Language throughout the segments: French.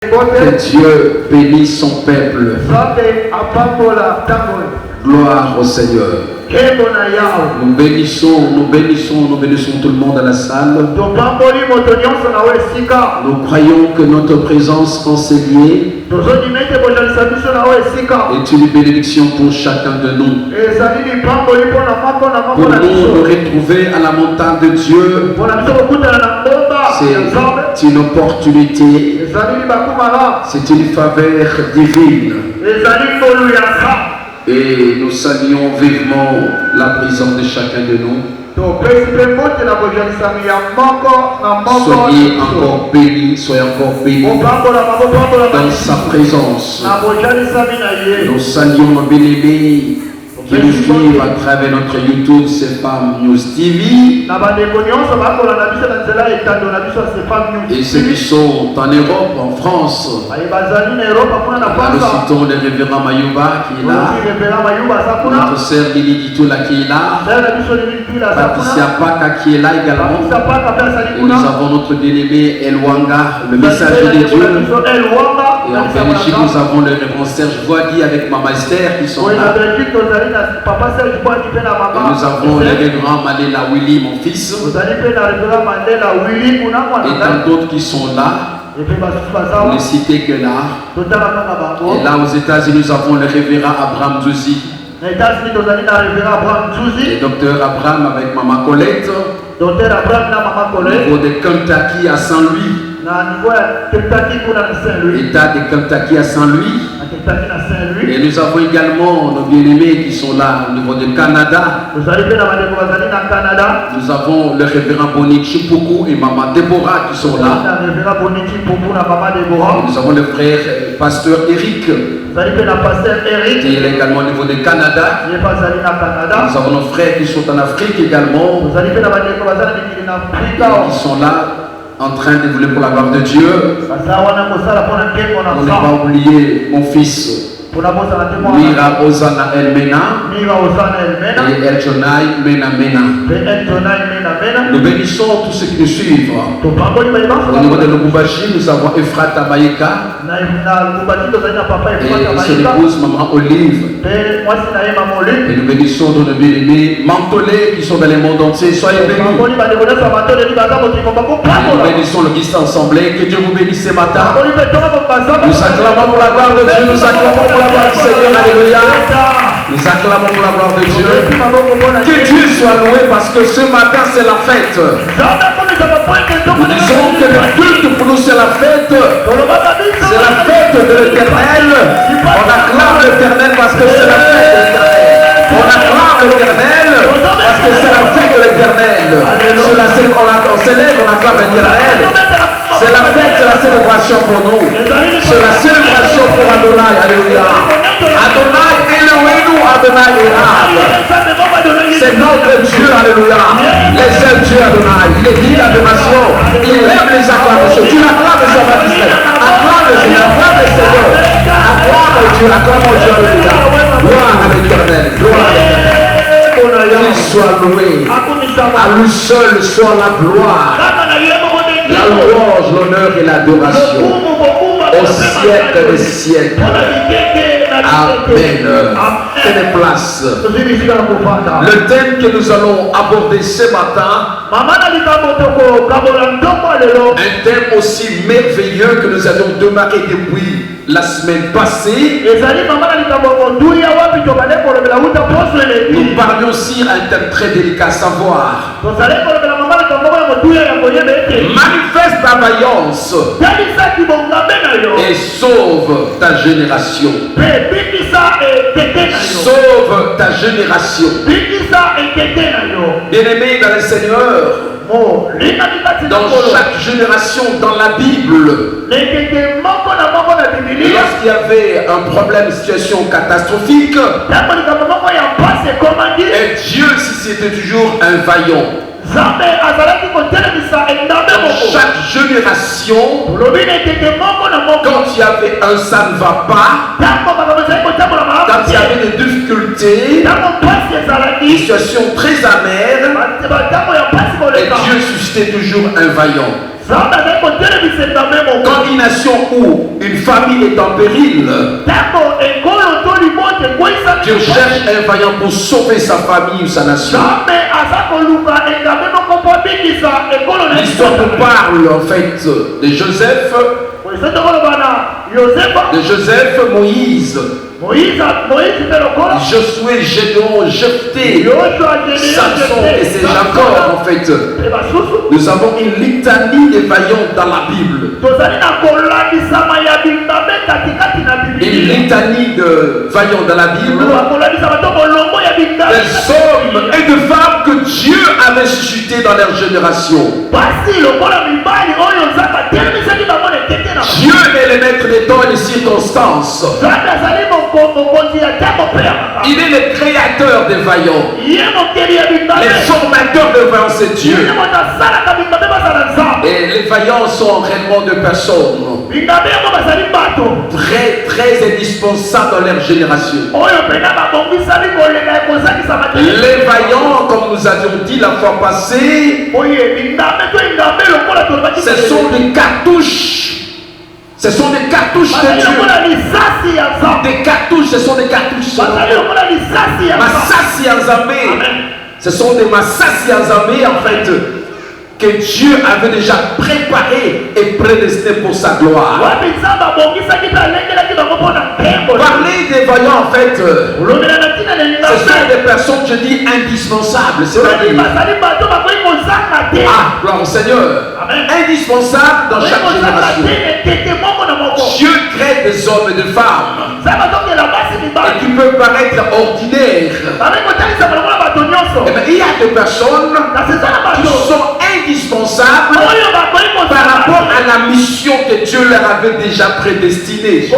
Que Dieu bénisse son peuple. Gloire au Seigneur. Nous bénissons tout le monde à la salle. Nous croyons que notre présence en ces lieux est une bénédiction pour chacun de nous. Pour nous retrouver à la montagne de Dieu, c'est une opportunité, c'est une faveur divine. Et nous saluons vivement la présence de chacun de nous. Soyez encore bénis, soyez encore bénis dans sa présence. Nous saluons nos bien-aimés qui nous suivent à travers notre YouTube, c'est Femme News TV. Et ceux qui sont en Europe, en France, nous citons le révérend Mayouba qui est là, notre sœur Lili Ditoula qui est là, Patricia Paka qui est là également. Et nous avons notre bien-aimé Elwanga, le messager de Dieu. Et en Belgique, nous avons le révérend Serge Voigui avec Maman Esther qui sont là. Et nous avons le révérend Mandela Willy, mon fils. Et tant d'autres qui sont là. On ne citait que là. Et là aux États-Unis, nous avons le révérend Abraham Djouzi. Et docteur Abraham avec Maman Colette. Au niveau de Kentucky à Saint-Louis. État de Kentucky à Saint-Louis. Et nous avons également nos bien-aimés qui sont là au niveau du Canada. Nous avons le révérend Bonichi Poukou et Maman Déborah qui sont là. Et nous avons le frère pasteur Eric qui est également au niveau du Canada. Nous avons nos frères qui sont en Afrique également, qui sont là en train de vouloir pour la gloire de Dieu. On n'a pas oublié mon fils Mira Ozana El Mena et El Jonai Mena Mena. Nous bénissons tous ceux qui nous suivent. Au niveau de Lubumbashi, nous avons Efrata Maïka et son épouse Maman Olive. Et nous bénissons nos bien-aimés Mantolé qui sont dans le monde entier. Soyez bénis. Nous bénissons le Christ ensemble. Que Dieu vous bénisse ce matin. Nous acclamons pour la gloire de Dieu. Nous acclamons pour la gloire du Seigneur. Alléluia. Nous acclamons pour la gloire de Dieu. Que Dieu soit loué parce que ce matin c'est la fête. Nous disons que le culte pour nous c'est la fête. C'est la fête de l'Éternel. On acclame l'Éternel parce que c'est la fête de l'Éternel. On acclame l'Éternel parce que c'est la fête de l'Éternel. On célèbre, on acclame l'Éternel. C'est la fête, c'est la célébration pour nous. C'est la célébration pour Adonai. Alléluia. Adonai, Elohim, Adonai, Erab. C'est notre Dieu, alléluia. Les seul Dieu, Adonai. Il est dit l'adoration. Il aime les acclamations. Tu l'acclames, Jean-Baptiste. Acclame le Seigneur, acclame le Seigneur. Acclame Dieu, acclame Dieu, alléluia. Gloire à l'Éternel. Gloire à l'Éternel. Qu'il soit loué. À lui seul soit la gloire. La louange, l'honneur et l'adoration au siècle des siècles. Amen. Quelle place. Le thème que nous allons aborder ce matin, un thème aussi merveilleux que nous avons démarré depuis la semaine passée. Nous parlions aussi un thème très délicat, à savoir manifeste ta vaillance et sauve ta génération. Sauve ta génération. Bien-aimés dans le Seigneur, dans chaque génération dans la Bible, lorsqu'il y avait un problème, une situation catastrophique, et Dieu, si c'était toujours un vaillant, dans chaque génération, quand il y avait un ça ne va pas, quand il y avait des difficultés, une situation très amère, et Dieu suscitait toujours un vaillant. Quand une nation ou une famille est en péril, Dieu cherche un vaillant pour sauver sa famille ou sa nation. L'histoire nous parle en fait de Joseph, Moïse, Josué, Gédéon, Jephthé, Samson et c'est Jacob en fait. Nous avons une litanie des vaillants dans la Bible. Une litanie de vaillants dans la Bible. Des hommes et de femmes que Dieu avait suscités dans leur génération. Dieu est le maître des temps et des circonstances. Il est le créateur des vaillants. Les formateurs de vaillants, c'est Dieu. Et les vaillants sont réellement de personnes très indispensables dans leur génération. Les vaillants, comme nous avions dit la fois passée, ce sont des cartouches. Ce sont des cartouches de Dieu. Des cartouches, ce sont des cartouches. Massassi Nzambe. Ce sont des Massassi Nzambe en fait que Dieu avait déjà préparé et prédestiné pour sa gloire. Parler des vaillants en fait, ce sont des personnes, je dis, indispensables. C'est-à-dire, gloire au Seigneur, indispensables dans chaque génération. Dieu crée des hommes et des femmes et qui peuvent paraître ordinaires. Il y a des personnes qui sont indispensables par rapport à la mission que Dieu leur avait déjà prédestinée.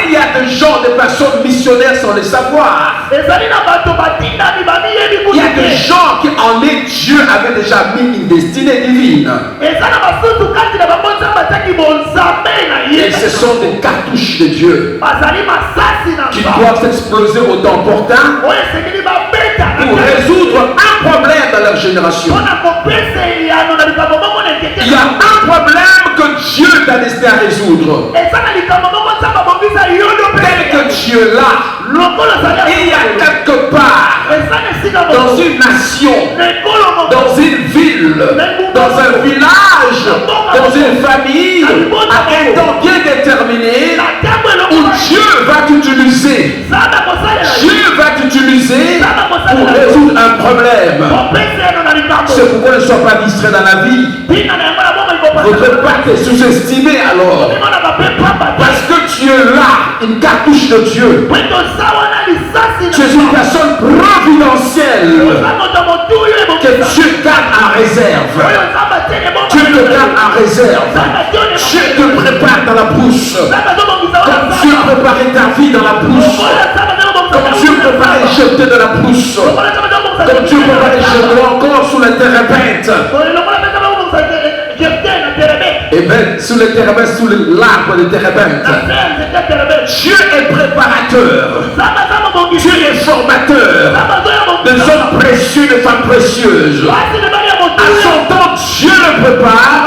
Il y a des gens, des personnes missionnaires sans le savoir. Il y a des gens qui en eux Dieu avait déjà mis une destinée divine. Et ce sont des cartouches de Dieu qui doivent s'exploser au temps opportun pour résoudre un problème dans leur génération. Il y a un problème que Dieu t'a destiné à résoudre. Tel que Dieu l'a, il y a quelque part dans une nation, dans une ville, dans un village, dans une famille, à un temps bien déterminé, où Dieu va t'utiliser. Dieu va t'utiliser pour résoudre un problème. C'est pourquoi ne sois pas distrait dans la vie. Vous ne pouvez pas te sous-estimer alors. Parce que tu es là, une cartouche de Dieu. Tu es une personne providentielle que Dieu garde en réserve. Dieu te garde en réserve. Dieu te prépare dans la brousse. Comme Dieu préparait ta vie dans la brousse. Comme Dieu préparait jeter dans la brousse. Comme Dieu préparait jeter encore sous la térébinthe. Et bien, sous le térébinthe, sous l'arbre de térébinthe. Dieu est préparateur. Dieu est formateur. Des hommes précieux, des femmes précieuses. À son temps, Dieu le prépare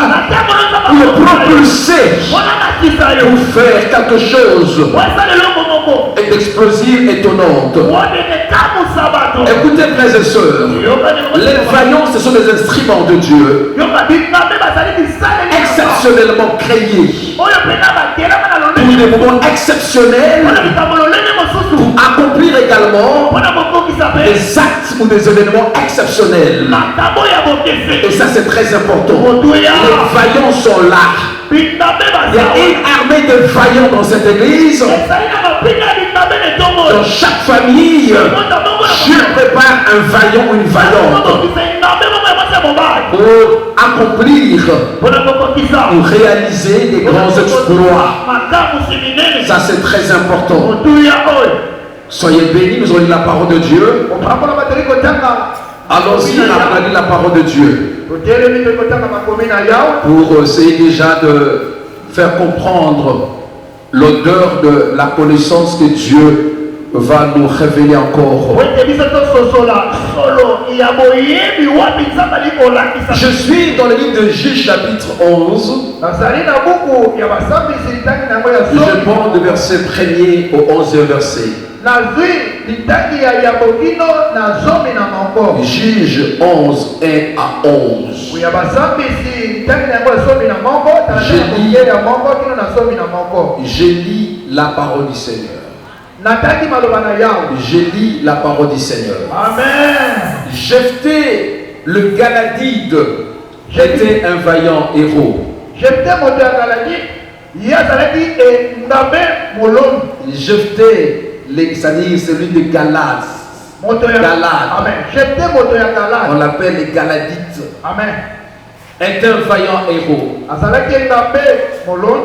pour le propulser, pour faire quelque chose d'explosif, étonnante. Écoutez, frères et sœurs, les vaillants, ce sont des instruments de Dieu, exceptionnellement créés pour des moments exceptionnels, pour accomplir également des actes ou des événements exceptionnels. Et ça, c'est très important. Les vaillants sont là. Il y a une armée de vaillants dans cette église. Dans chaque famille, Dieu prépare un vaillant ou une vaillante pour accomplir, pour réaliser des grands exploits. Ça, c'est très important. Soyez bénis, nous allons lire la parole de Dieu. Allons-y, on a lu la parole de Dieu pour essayer déjà de faire comprendre l'odeur de la connaissance que Dieu va nous révéler encore. Je suis dans le livre de Juge chapitre 11. Je prends de verset 1er au 11e verset. Juge 11, 1 à 11. Je lis la parole du Seigneur. Je lis la parole du Seigneur. Amen. Jephthé le Galadide était un vaillant héros. Jephthé, c'est-à-dire celui de Galad. On l'appelle les Galadites. Amen. Est un vaillant héros.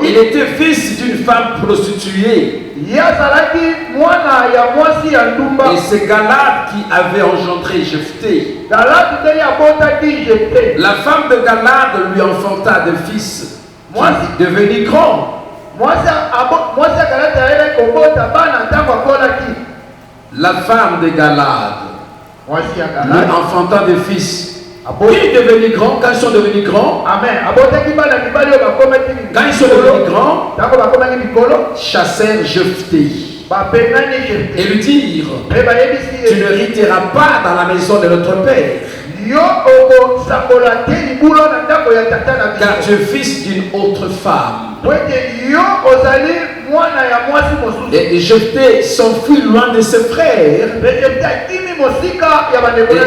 Il était fils d'une femme prostituée. Et c'est Galad qui avait engendré Jephthé. La femme de Galad lui enfanta des fils qui devenus grands. La femme de Galad lui enfanta des fils qui devenus grands. Quand ils sont devenus grands, chassèrent Jephthé et lui dirent: tu ne hériteras pas dans la maison de notre père, car tu es fils d'une autre femme. Et Jephthé s'enfuit loin de ses frères et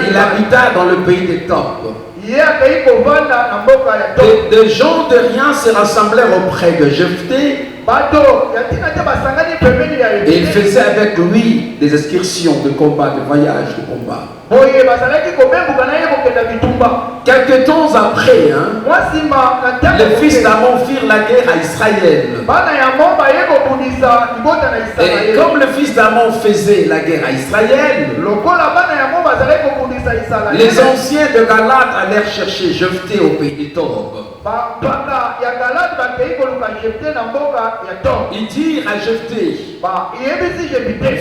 il habita dans le pays des Tob. Des gens de rien se rassemblèrent auprès de Jephthé et ils faisaient avec lui des excursions de combat, de voyages de combat. Quelques temps après, les fils d'Amon firent la guerre à Israël. Et comme le fils d'Amon faisait la guerre à Israël, les anciens de Galad allèrent chercher Jephthé au pays de Tob. Ils dirent à Jephthé: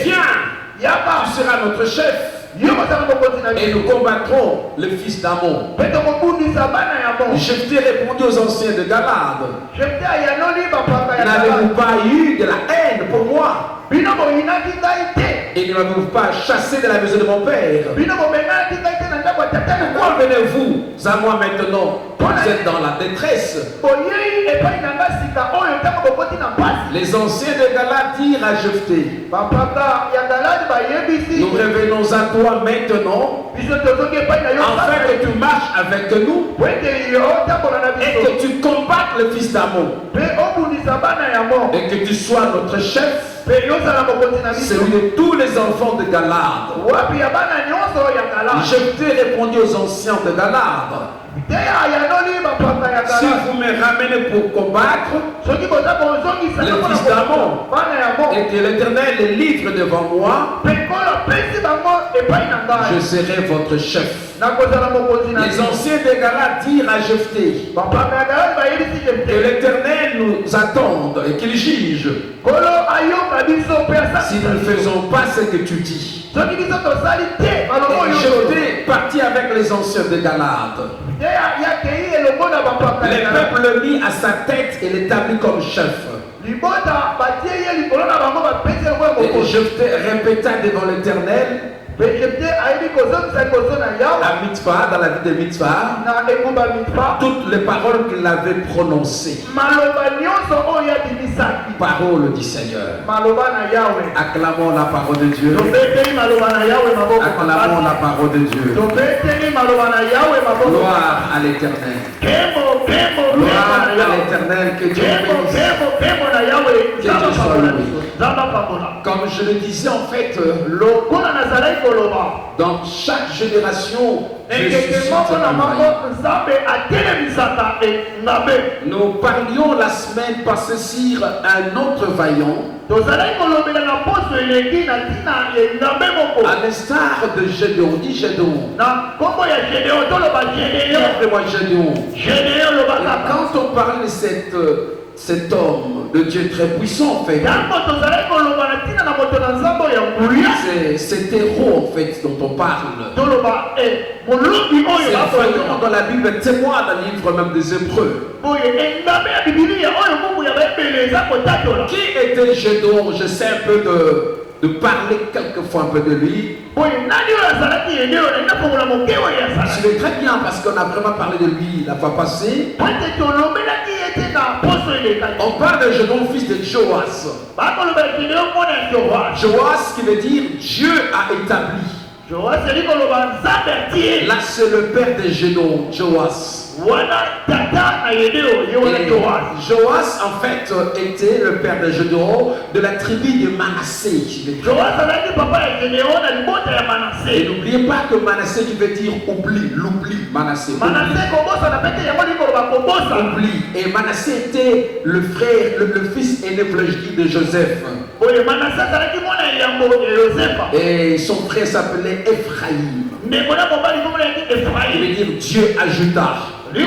viens, tu seras notre chef. Et nous combattrons le fils d'Amon. Jephthé répondit aux anciens de Galad: n'avez-vous pas eu de la haine pour moi? Et ne m'avez-vous pas chassé de la maison de mon père? Pourquoi venez-vous à moi maintenant? Vous êtes dans la détresse. Les anciens de Galad dirent à Jephthé: nous revenons à toi maintenant, afin que tu marches avec nous et que tu combattes le fils d'Amon et que tu sois notre chef, celui de tous les enfants de Galad. Jephthé répondit aux anciens de Galad: si vous me ramenez pour combattre le fils d'Amon et que l'Éternel les livre devant moi, je serai votre chef. Les anciens de Galad dirent à Jephthé que l'Éternel nous attende et qu'il juge si nous ne faisons pas ce que tu dis. Et Jephthé partit avec les anciens de Galad. Le peuple le mit à sa tête et l'établit comme chef. Et Jephthé répéta devant l'Éternel à Mitzpah, dans la ville de Mitzpah, toutes les paroles qu'il avait prononcées. Parole du Seigneur. Acclamons la parole de Dieu. Acclamons la parole de Dieu. Gloire à l'Éternel. Gloire à l'Éternel. Que Dieu bénisse. Que Dieu soit loué. Comme je le disais en fait, dans chaque génération, nous parlions la semaine passée sur un autre vaillant, à l'instar de Gédéon. Dis Gédéon. Gédéon. Quand on parle de cette cet homme de Dieu très puissant en fait. Cet héros en fait dont on parle. C'est vraiment dans la Bible témoigne dans le livre même des Hébreux. Qui était Gédéon? Je sais un peu de parler quelquefois un peu de lui. Je vais très bien parce qu'on a vraiment parlé de lui la fois passée. On parle de Gédéon, fils de Joas. Joas qui veut dire Dieu a établi. Là c'est le père de Gédéon, Joas. Joas en fait était le père de Gédéon de la tribu de Manassé. Et n'oubliez pas que Manassé qui veut dire oubli, l'oubli, Manassé. Oubli. Et Manassé était le frère, le fils aîné de Joseph. Et son frère s'appelait Ephraïm. Il veut dire Dieu ajouta. Mais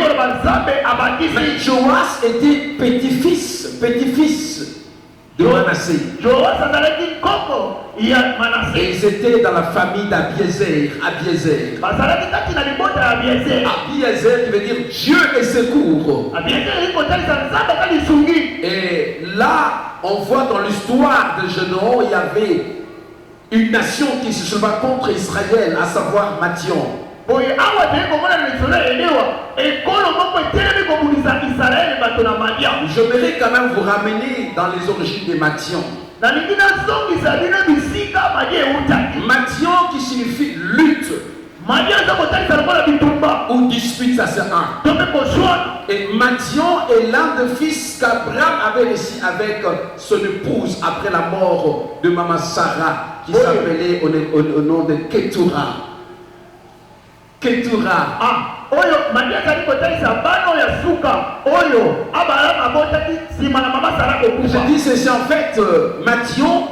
Joas était petit-fils de Manassé. Et ils étaient dans la famille d'Abiezer. Abiezer qui veut dire Dieu est secours. Et là, on voit dans l'histoire de Gédéon, il y avait une nation qui se souleva contre Israël, à savoir Madian. J'aimerais quand même vous ramener dans les origines des Madian. Madian qui signifie lutte ou dispute, ça c'est un. Et Madian est l'un des fils qu'Abraham avait réussi avec son épouse après la mort de maman Sarah, qui s'appelait au nom de Ketura. Je dis ceci en fait, Madian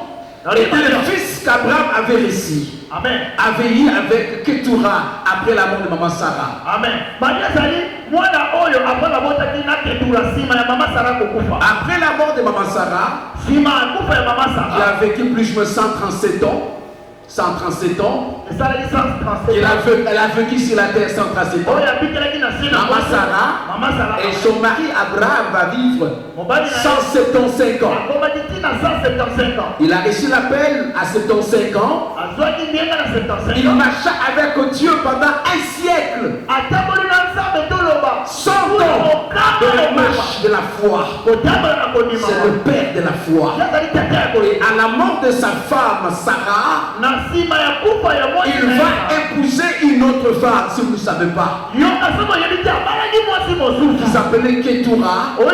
était le fils qu'Abraham avait réussi. Avait eu avec Ketura après la mort de maman Sarah. Amen. Après la mort de maman Sarah, il a vécu plus de 137 ans. 137 ans. Elle a vécu sur la terre 137 ans. Maman Sarah et son mari Abraham va vivre 175 ans. Il a reçu l'appel à 75 ans. Il marcha avec Dieu pendant un siècle. 100 ans de la marche de la foi. C'est le père de la foi. Et à la mort de sa femme Sarah, il va épouser une autre femme, si vous ne savez pas, qui s'appelait Ketura, et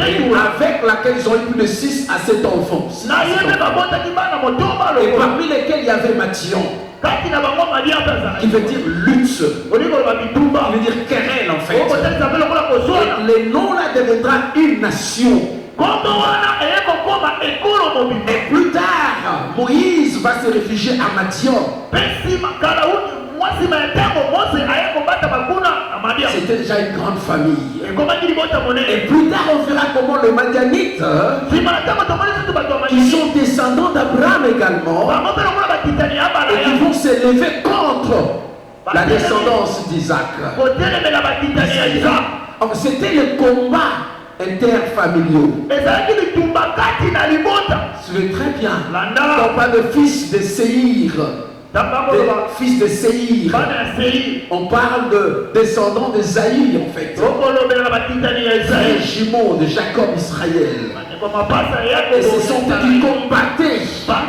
avec laquelle ils ont eu plus de 6 à 7 enfants. Et parmi lesquels il y avait Madian, qui veut dire lutte, qui veut dire querelle en fait. Et les noms là deviendra une nation. Et plus tard, Moïse va se réfugier à Madian. C'était déjà une grande famille. Et plus tard, on verra comment le Madianite, qui sont descendants d'Abraham également, et qui vont s'élever contre la descendance d'Isaac. C'était le combat interfamiliaux. C'est très bien. On parle de fils de Séhir. Fils de Séhir. On parle de descendants de Zaïr en fait. Frères jumeaux de Jacob Israël. Et ce sont eux qui combattaient Israël.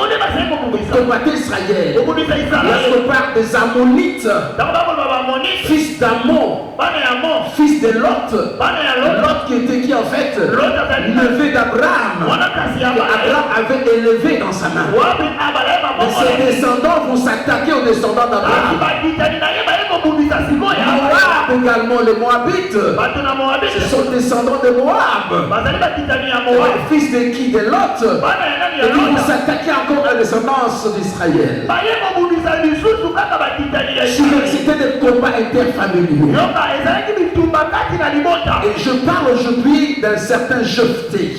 Lorsqu'on parle des Ammonites, fils d'Ammon, fils de Lot, Lot qui était qui en fait levé d'Abraham, Abraham avait élevé dans sa main. Mais ses descendants vont s'attaquer aux descendants d'Abraham. Moab également, les Moabites, ce sont les descendants de Moab. Les fils de qui? De Lot. Et ils vont s'attaquer encore à la descendance d'Israël. C'était des combats interfamiliaux. Et je parle aujourd'hui d'un certain Jephthé.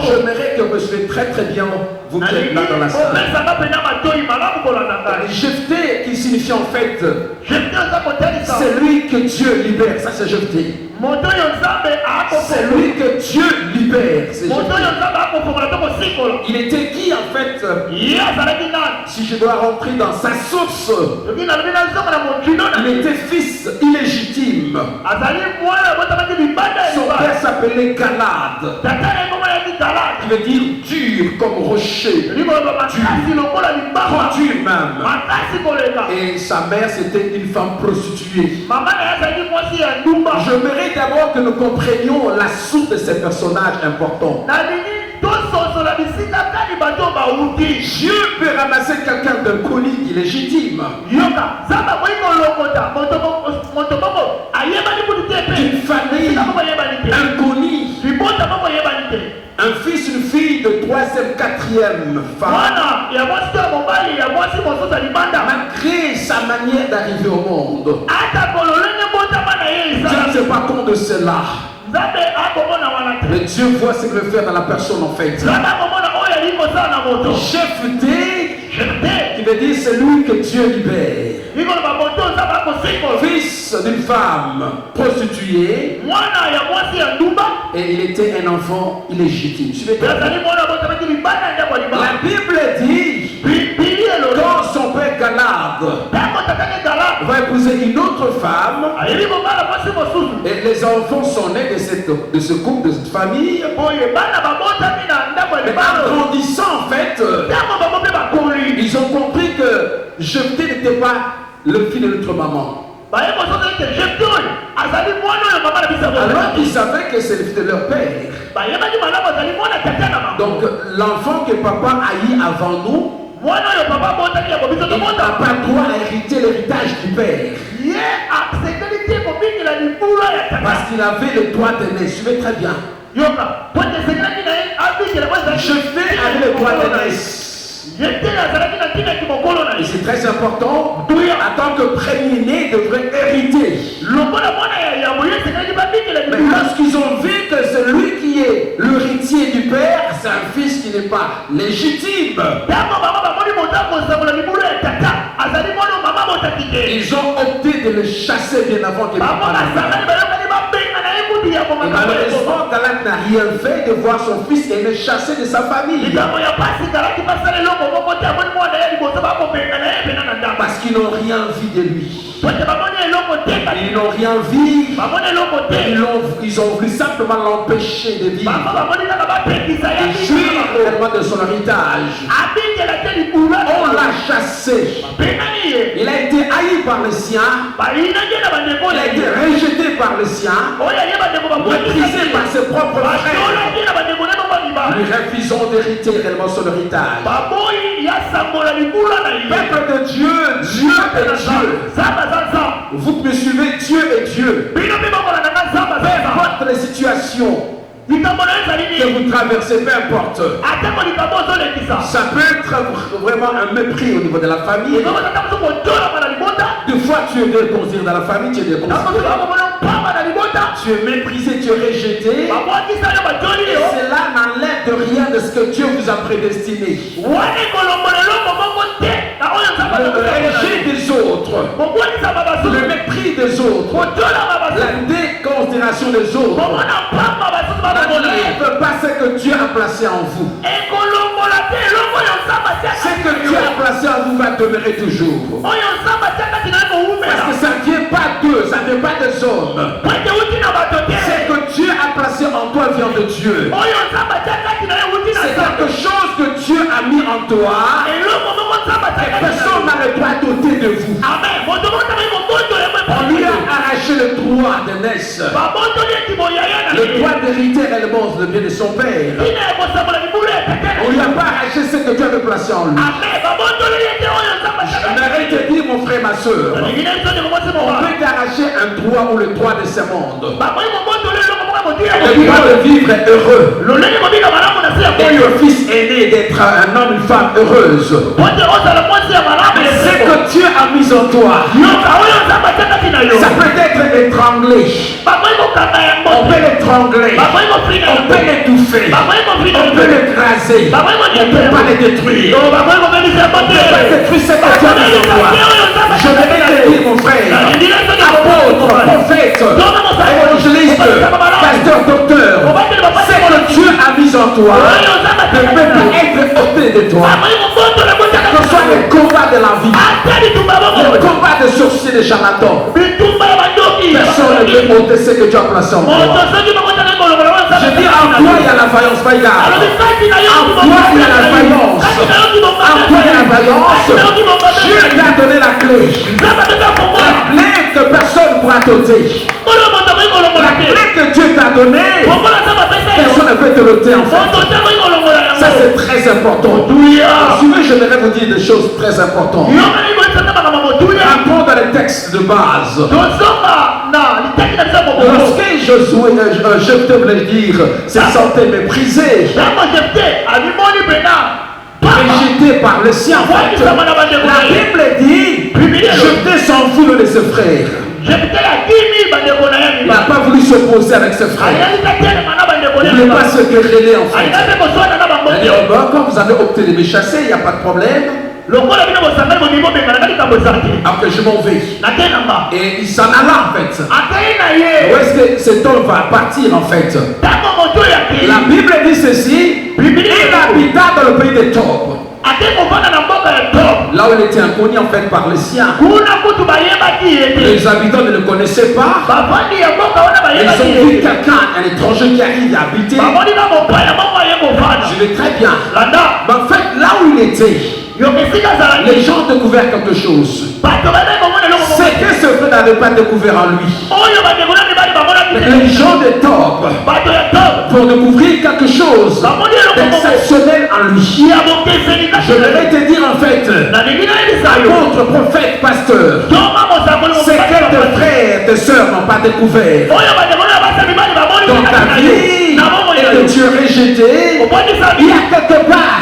J'aimerais que vous soyez très très bien, vous qui êtes là dans la salle. Jephthé qui signifie en fait c'est lui que Dieu libère. Ça c'est Jephthé. C'est lui que Dieu libère. Il était qui en fait? Si je dois rentrer dans sa source, il était fils illégitime. Son père s'appelait Galad, qui veut dire dur comme rocher, dur même. Et sa mère c'était une femme prostituée. J'aimerais d'abord que nous comprenions la source de ces personnages importants. Dieu peut ramasser quelqu'un d'inconnu, illégitime, d'une famille inconnue, un fils, une fille de 3e, 4e femme, malgré sa manière d'arriver au monde. Dieu ne s'est pas compte de cela. Mais Dieu voit ce qu'il veut faire dans la personne en fait. Jephthé, qui veut dire c'est lui que Dieu libère. Fils d'une femme prostituée. Et il était un enfant illégitime. La Bible dit quand son père Galad va épouser une autre femme, et les enfants sont nés de ce couple, de cette famille. Mais en grandissant en fait, ils ont compris que Jephthé n'était pas le fils de notre maman. Alors ils savaient que c'est le fils de leur père. Donc l'enfant que papa a eu avant nous, il n'a pas droit à hériter l'héritage du père. Parce qu'il avait le droit d'aîné. Suivez très bien. Jephthé avait le droit d'aîné. Et c'est très important. En tant que premier-né, devrait hériter. Mais lorsqu'ils ont vu que celui qui est l'héritier du père, c'est un fils qui n'est pas légitime, ils ont opté de le chasser bien avant qu'il papa. Et malheureusement, Galad n'a rien fait de voir son fils et le chasser de sa famille. Parce qu'ils n'ont rien vu de lui. Ils n'ont rien vu. Ils ont voulu simplement l'empêcher de vivre. Et jouir réellement de son héritage. On l'a chassé. Il a été haï par les siens. Il a été rejeté par les siens. Méprisé par ses propres frères. Nous refusons d'hériter réellement son héritage. Peuple de Dieu, Dieu est Dieu. Vous me suivez, Dieu est Dieu. Peu importe les situations que vous traversez, peu importe. Ça peut être vraiment un mépris au niveau de la famille. Des fois tu es déconsidéré dans la famille, tu es déconsidéré. Tu es méprisé, tu es rejeté. Et cela n'enlève de rien de ce que Dieu vous a prédestiné. Le rejet des autres, le mépris des autres, la déconsidération des autres n'enlève pas ce que Dieu a placé en vous. Ce que Dieu a placé en vous va demeurer toujours. Parce que ça ne vient pas d'eux, ça ne vient pas des hommes. Ce que Dieu a placé en toi vient de Dieu. C'est quelque chose que Dieu a mis en toi. Et personne n'a le droit d'ôter de vous. On lui a arraché le droit de naissance, le droit d'hériter réellement le bien de son père. On lui a pas arraché ce que Dieu avait placé en lui. J'aimerais te dire, mon frère, ma soeur, on peut t'arracher un droit ou le droit de ce monde. Le droit de vivre heureux. Et le fils aîné d'être un homme, une femme heureuse. Mais ce que Dieu a mis en toi, ça peut être étranglé. On peut l'étrangler. On peut l'étouffer. On peut l'écraser. On ne peut pas le détruire. On ne peut pas détruire ce que Dieu a mis en toi. Je vais te dire, mon frère, apôtre, prophète, évangéliste, pasteur, docteur, ce que Dieu a mis en toi ne peut pas être ôté de toi. Que ce soit le combat de la vie, le combat de sorciers, de charlatans, personne ne peut ôter ce que Dieu a placé en toi. Je dis en toi il y a la vaillance, pas égal. En toi il y a la vaillance. En toi il y a la vaillance. Dieu t'a donné la clé. La clé que personne ne pourra t'ôter. La clé que Dieu t'a donnée, personne ne peut te l'ôter en fait. Ça c'est très important. Suivez, je voudrais vous dire des choses très importantes. Rapport dans les textes de base. Lorsque Jephthé voulait dire, se sentait méprisé, rejeté par les siens. La Bible dit, Jephthé s'enfuit de ses frères. Il n'a pas voulu s'opposer avec ses frères. Il ne voulait pas se quereller en fait. Il a dit, oh ben, quand vous avez opté de me chasser, il n'y a pas de problème. Après je m'en vais. Et il s'en alla en fait. Où est-ce que cet homme va partir en fait? La Bible dit ceci. Il habita dans le pays de Tob. Là où il était inconnu en fait par les siens. Les habitants ne le connaissaient pas. Ils ont vu quelqu'un, un étranger qui arrive à habiter. Je vais très bien. Mais en fait, là où il était, les gens ont découvert quelque chose. C'est que ce frère n'avait pas découvert en lui. Les gens de Tob vont découvrir quelque chose d'exceptionnel en lui. Je vais te dire en fait, apôtre, prophète, pasteur, c'est que tes frères, tes soeurs n'ont pas découvert dans ta vie et que tu es rejeté. Il y a quelque part,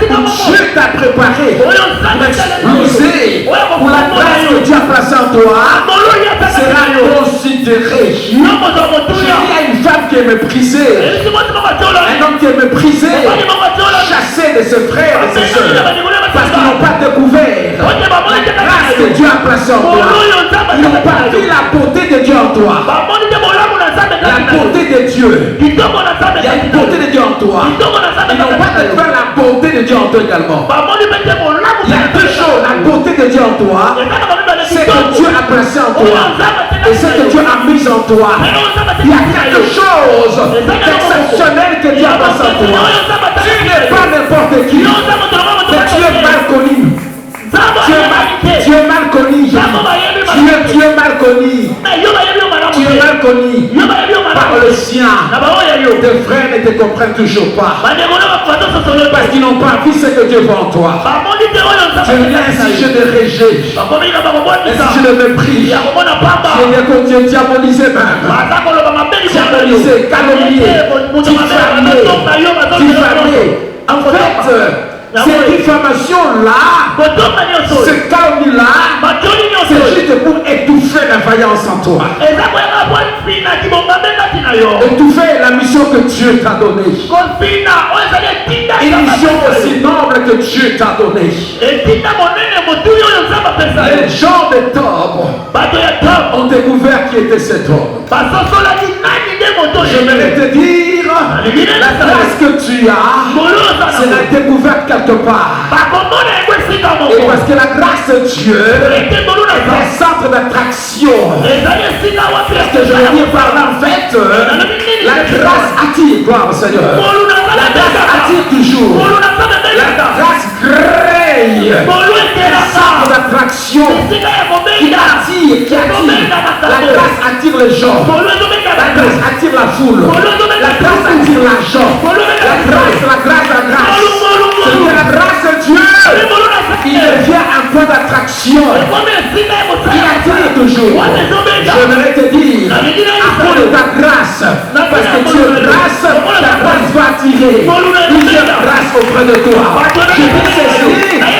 où Dieu t'a préparé pour exploser, pour la grâce que Dieu a placée en toi sera considérée. Il y a une femme qui est méprisée, un homme qui est méprisé, chassé de ses frères et ses soeurs parce qu'ils n'ont pas découvert la grâce que Dieu a placée en toi. Ils n'ont pas vu la beauté de Dieu en toi. La beauté de Dieu. Il y a une beauté de Dieu en toi. Ils n'ont pas découvert la beauté de Dieu en toi également. Il y a deux choses. La beauté de Dieu en toi, c'est que Dieu a placé en toi et c'est que Dieu a mis en toi. Il y a quelque chose d'exceptionnel que Dieu a placé en toi. Tu n'es pas n'importe qui, mais tu es mal connu. Tu es mal connu. Tu es mal connu. Tu es mal connu par le sien. Tes frères ne te comprennent toujours pas parce qu'ils n'ont pas vu ce que Dieu voit en toi. Tu es un sujet de rejet, un sujet de mépris. Tu es diabolisé même. Diabolisé, calomnié, diffamé. En fait, cette diffamation-là, ce calomnie-là, c'est juste pour étouffer la vaillance en toi. Étouffer la mission que Dieu t'a donnée. Une mission aussi noble que Dieu t'a donnée. Les gens de Tob ont découvert qui était cet homme. Je vais te dire, la grâce que tu as, c'est la découverte quelque part. Et parce que la grâce de Dieu est un centre d'attraction. Parce que je veux dire par là en fait, la grâce attire, gloire au Seigneur. La grâce attire toujours. La grâce crée un centre d'attraction qui attire. La grâce attire les gens. La grâce attire la foule. La grâce attire l'argent. La grâce. C'est que la grâce de Dieu, il devient un point d'attraction. Il attire toujours. J'aimerais te dire, à cause de ta grâce, parce que tu es grâce, ta grâce va attirer plusieurs grâces auprès de toi. Je dis ceci,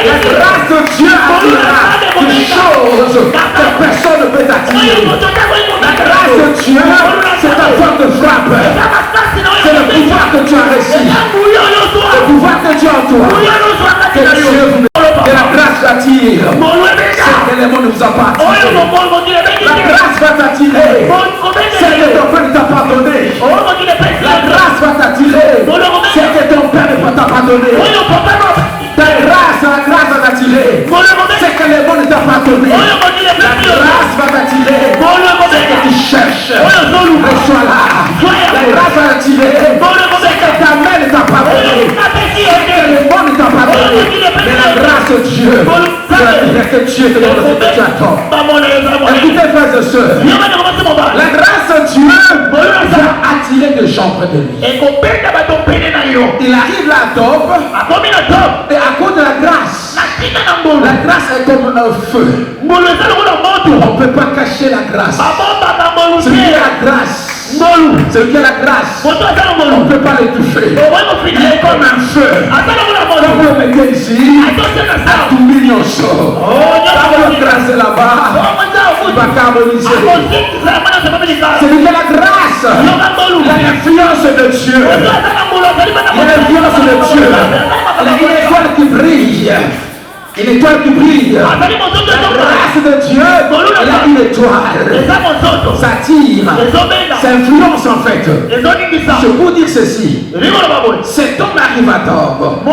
la grâce de Dieu attirera des choses que personne ne peut attirer. La grâce de Dieu, c'est ta force de frappe. C'est le pouvoir que tu as reçu. Le pouvoir que tu as en toi. Que Dieu vous que la grâce t'attire. Cet élément ne vous a pas attiré. La grâce va t'attirer. C'est que ton père ne t'a pas donné. La grâce va t'attirer. C'est que ton père ne t'a pas donné. La grâce va t'attirer. C'est que les mots ne t'a pas donné. La grâce va t'attirer. C'est que tu cherches. Reçois là. La grâce va t'attirer. C'est que ta mère ne t'a pas donné. C'est que les mots ne t'a pas donné. Mais la grâce de Dieu, que Dieu te donne ce que tu attends. Écoutez, frères et sœurs, la grâce de Dieu va attirer des gens près de lui. Il arrive là à top, et à cause de la grâce est comme un feu. On ne peut pas cacher la grâce. Celui qui a la grâce, celui qui a la grâce, on ne peut pas le toucher. Il est comme un feu. Quand vous le mettez ici, à tout million sort. Quand la grâce est là-bas, il va carboniser. Celui qui a la grâce, il a l'influence de Dieu. Il a l'influence de Dieu. Il a une étoile qui brille. Une étoile qui brille. La grâce de Dieu, elle a une étoile. Ça attire. Ça influence en fait. Je peux vous dire ceci. Cet homme arrive à tort.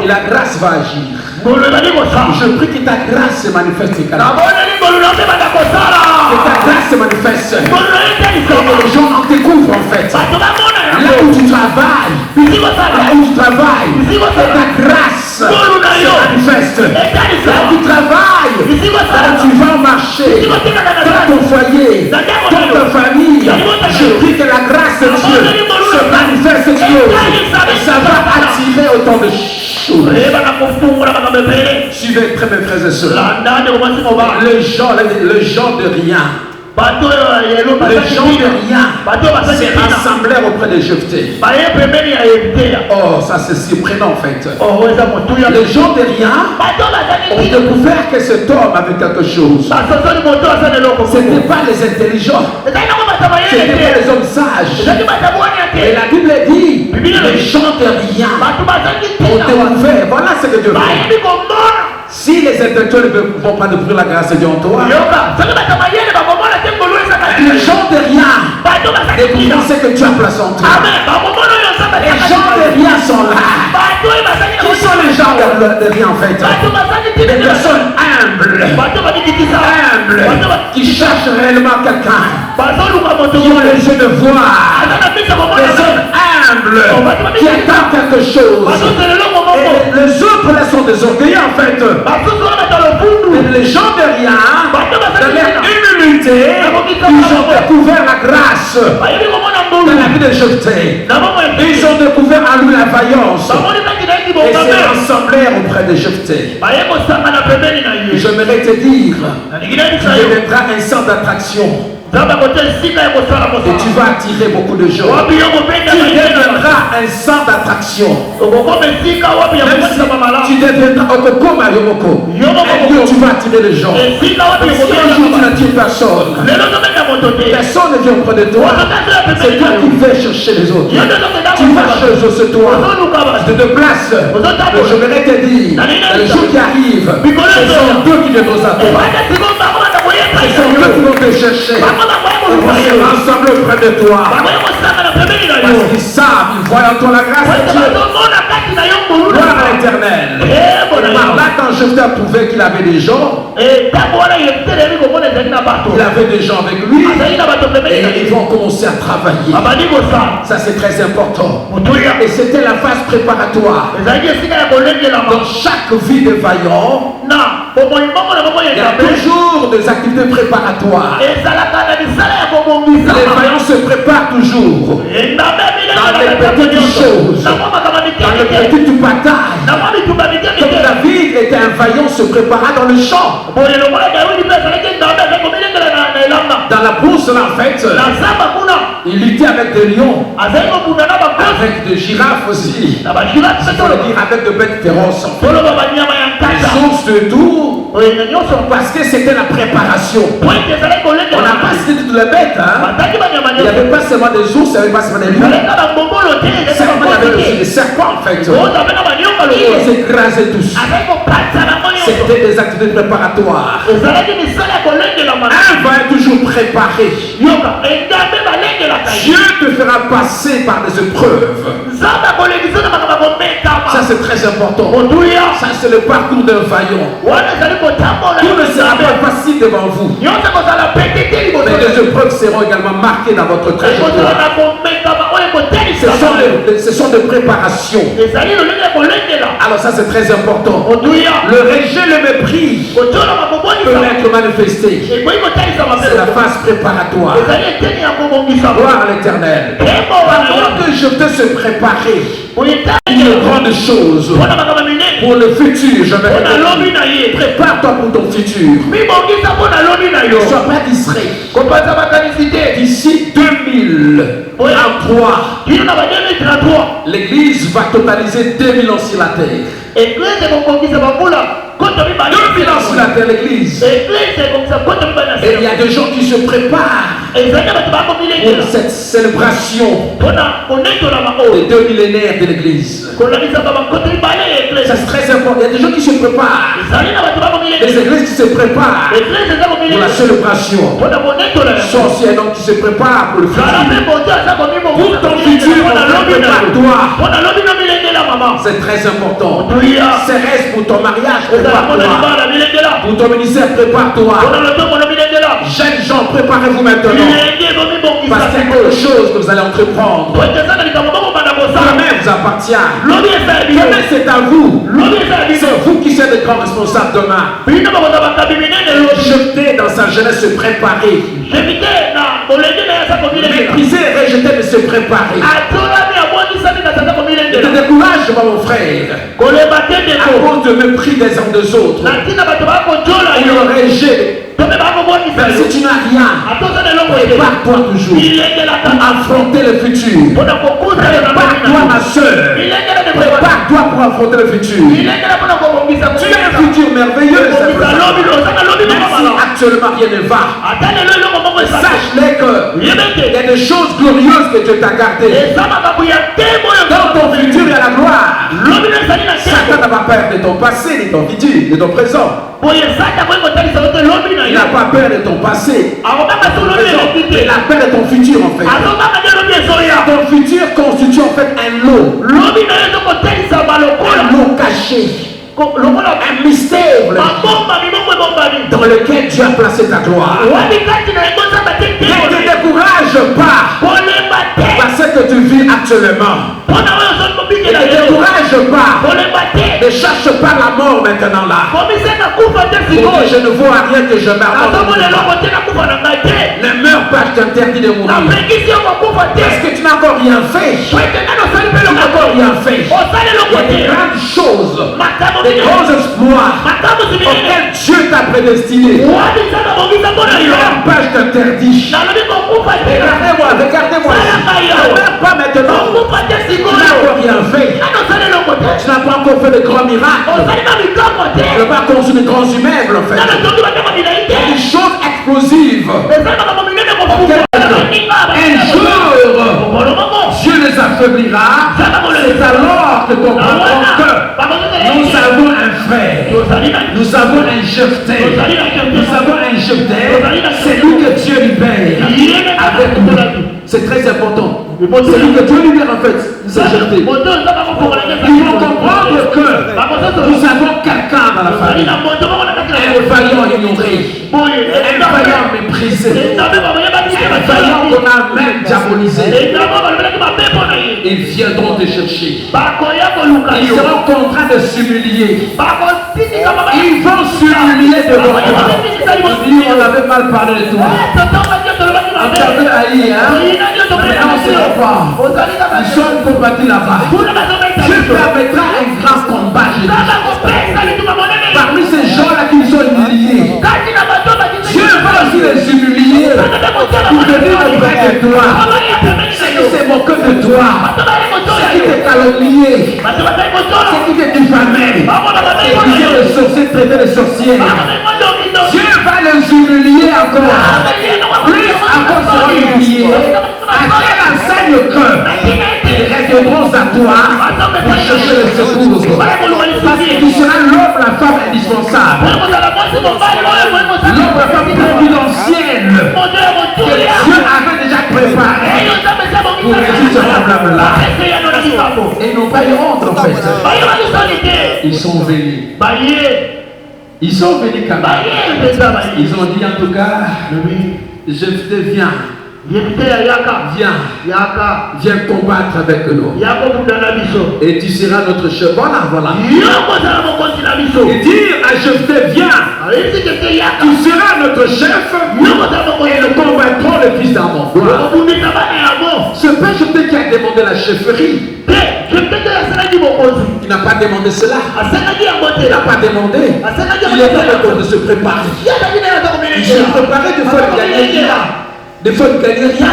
Et la grâce va agir. Je prie que ta grâce se manifeste. Que ta grâce se manifeste. Que les gens en découvrent en fait. Là où tu travailles. Que ta grâce se manifeste. Là où tu travailles. Là où tu vas marcher. Dans ton foyer. Dans ta famille. Je prie que la grâce de Dieu se manifeste. Et ça va attirer autant de choses. Suivez très mes frères et sœurs. Le genre de rien. Les gens de rien s'est rassemblé auprès de Jephthé. Oh, ça c'est surprenant en fait. Les gens de rien ont découvert que cet homme avait quelque chose. Ce n'était pas les intelligents. Ce n'était pas les hommes sages. Et la Bible dit, les gens de rien ont découvert. Voilà ce que Dieu fait. Si les intellectuels ne vont pas découvrir la grâce de Dieu en toi, les gens de rien découvriront ce que tu as placé en toi. Les gens de rien sont là. Qui sont les gens de rien en fait? Des personnes humbles, qui cherchent réellement quelqu'un, qui ont les yeux de voir, des hommes humbles, qui attendent quelque chose. Et les autres là sont des orgueilleux en fait. Et les gens de rien, de leur humilité, ils ont découvert la grâce dans la vie de Jephthé. Ils ont découvert en lui la vaillance. Et s'est rassemblé auprès de Jephthé. J'aimerais te dire, tu deviendras un centre d'attraction. Et tu vas attirer beaucoup de gens. Tu deviendras un centre d'attraction. Tu deviendras un lieu où tu vas attirer les gens. Si un jour tu n'attires personne, personne ne vient auprès de toi. C'est toi qui fais chercher les autres. Tu vas chercher toi. Tu te déplaces. Je voudrais te dire, dans les jours qui arrivent, ce sont deux qui viendront à toi. Ce sont eux qui vont te chercher. Ils vont se rassembler auprès de toi. Parce qu'ils savent, ils voient en toi la grâce de Dieu. Gloire à l'Éternel. Par là, quand Jephthé a trouvé qu'il avait des gens, il avait des gens avec lui, et ils vont commencer à travailler. Ça, c'est très important. Et c'était la phase préparatoire. Dans chaque vie de vaillant, il y a toujours des activités préparatoires. Les vaillants se préparent toujours dans les petites choses, dans Dans une petite bataille. Comme David était un vaillant, se prépara dans le champ. Dans la bourse, là, en fait, il luttait avec des lions, avec des girafes aussi. Il faut le dire, avec de bêtes féroces. Les ours de tout, parce que c'était la préparation. On n'a pas cité toutes les bêtes. Hein? Il n'y avait pas seulement des ours, il n'y avait pas seulement des lions. Il y avait aussi des serpents, en fait. Ils les écrasaient tous. C'était des activités préparatoires. Un va être toujours préparé. Dieu te fera passer par des épreuves. Ça c'est très important. Ça c'est le parcours d'un vaillant. Tout ne sera pas facile devant vous. Mais les épreuves seront également marquées dans votre trajectoire. Ce sont des préparations. Alors ça c'est très important. Le rejet, le mépris peut être manifesté. C'est la phase préparatoire. Gloire à l'Éternel. Avant que je te se préparer une grande chose pour le futur, je vais te dire, prépare-toi pour ton futur. Ne sois pas distrait. D'ici 2033, l'Église va totaliser 2000 ans sur la terre. 2000 ans sur la terre, l'Église. Et il y a des gens qui se préparent pour cette célébration des 2 millénaires de l'Église. Ça c'est très important. Il y a des gens qui se préparent. Des églises qui se préparent pour la célébration. Sauf un homme qui se prépare pour le futur. Pour ton futur, prépare-toi. C'est très important. Cérès, pour ton mariage, prépare-toi. Pour ton ministère, prépare-toi. Jeunes gens, préparez-vous maintenant. Parce qu'il y a quelque chose que vous allez entreprendre. Demain vous appartient. Demain c'est à vous. C'est vous qui êtes les grands responsables demain. Jeter dans sa jeunesse, se préparer. Mépriser et rejeter, mais se préparer. Ne te décourage pas mon frère. À cause de mépris des uns des autres. Et le rejet. Mais si tu n'as rien, prépare-toi toujours pour affronter le futur. Prépare-toi ma soeur. Prépare-toi pour affronter le futur. Tu as un futur merveilleux. Même si actuellement rien ne va, sache-les qu'il y a des choses glorieuses que Dieu t'a gardées. Dans ton futur, il y a la gloire. Satan n'a pas peur de ton passé, ni ton futur, ni ton présent. Il n'a pas peur de ton passé. Il a peur de ton futur en fait. Ton futur constitue en fait un lot. Un lot caché. Un mystère dans lequel Dieu a placé ta gloire. Ne te décourage pas parce que tu vis actuellement. Ne te décourage pas. Ne cherche pas la mort maintenant là. Pour que je ne vois rien que je meurs. Ne meurs pas, je t'interdis de mourir. Parce que tu n'as encore rien fait. Tu n'as encore rien fait. Il y a des grandes choses, des grands exploits auxquels Dieu t'a prédestiné. Ne meurs pas, je t'interdis. Regardez-moi. Ne meurs pas maintenant. Tu n'as encore rien fait. Tu n'as pas encore fait de grands miracles. Tu n'as pas construit de grands immeubles en fait. Il y a des choses explosives. Un jour, Dieu les affaiblira. C'est alors que tu comprends que nous avons un frère. Nous avons un jeté. C'est lui que Dieu libère avec nous. C'est très important. C'est lui que Dieu libère en fait. C'est jeté. Il faut comprendre que nous avons quelqu'un dans la famille. Un vaillant ignoré. Un vaillant méprisé. Un vaillant qu'on a même diabolisé. Ils viendront te chercher. Ils seront contraints de s'humilier. Ils vont s'humilier devant toi. On avait mal parlé de toi. On t'avait haï, hein? Mais on ne se pas. Nous sommes combattu là-bas, Dieu permettra un grand combat. Parmi ces gens-là qui sont humiliés, Dieu va aussi les humilier pour devenir auprès de toi. Ceux qui se moquent de toi, ceux qui te calomniaient, ceux qui te diffamaient, ceux qui disaient les sorciers, traitaient les sorcières. Dieu va les humilier encore. Plus encore seront humiliés. À quelle enseigne que ils reviendront à toi pour chercher le secours. Parce que tu seras l'homme, la femme indispensable. L'homme, la femme providentielle que Dieu avait déjà préparé pour résoudre ce problème-là. Et ils n'ont pas eu honte en fait. Ils sont venus. Ils sont venus quand même. Ils ont dit en tout cas, je te viens. Viens combattre avec nous. Et tu seras notre chef. Voilà. Et dire à Jephthé, viens. Tu seras notre chef. Et nous combattrons le fils d'Ammon. Ce père Jephthé qui a demandé la chefferie, il n'a pas demandé cela. Il n'a pas demandé. Il était en train de se préparer. Il se préparait de fois de gagner rien. Des fois, il ne gagne rien.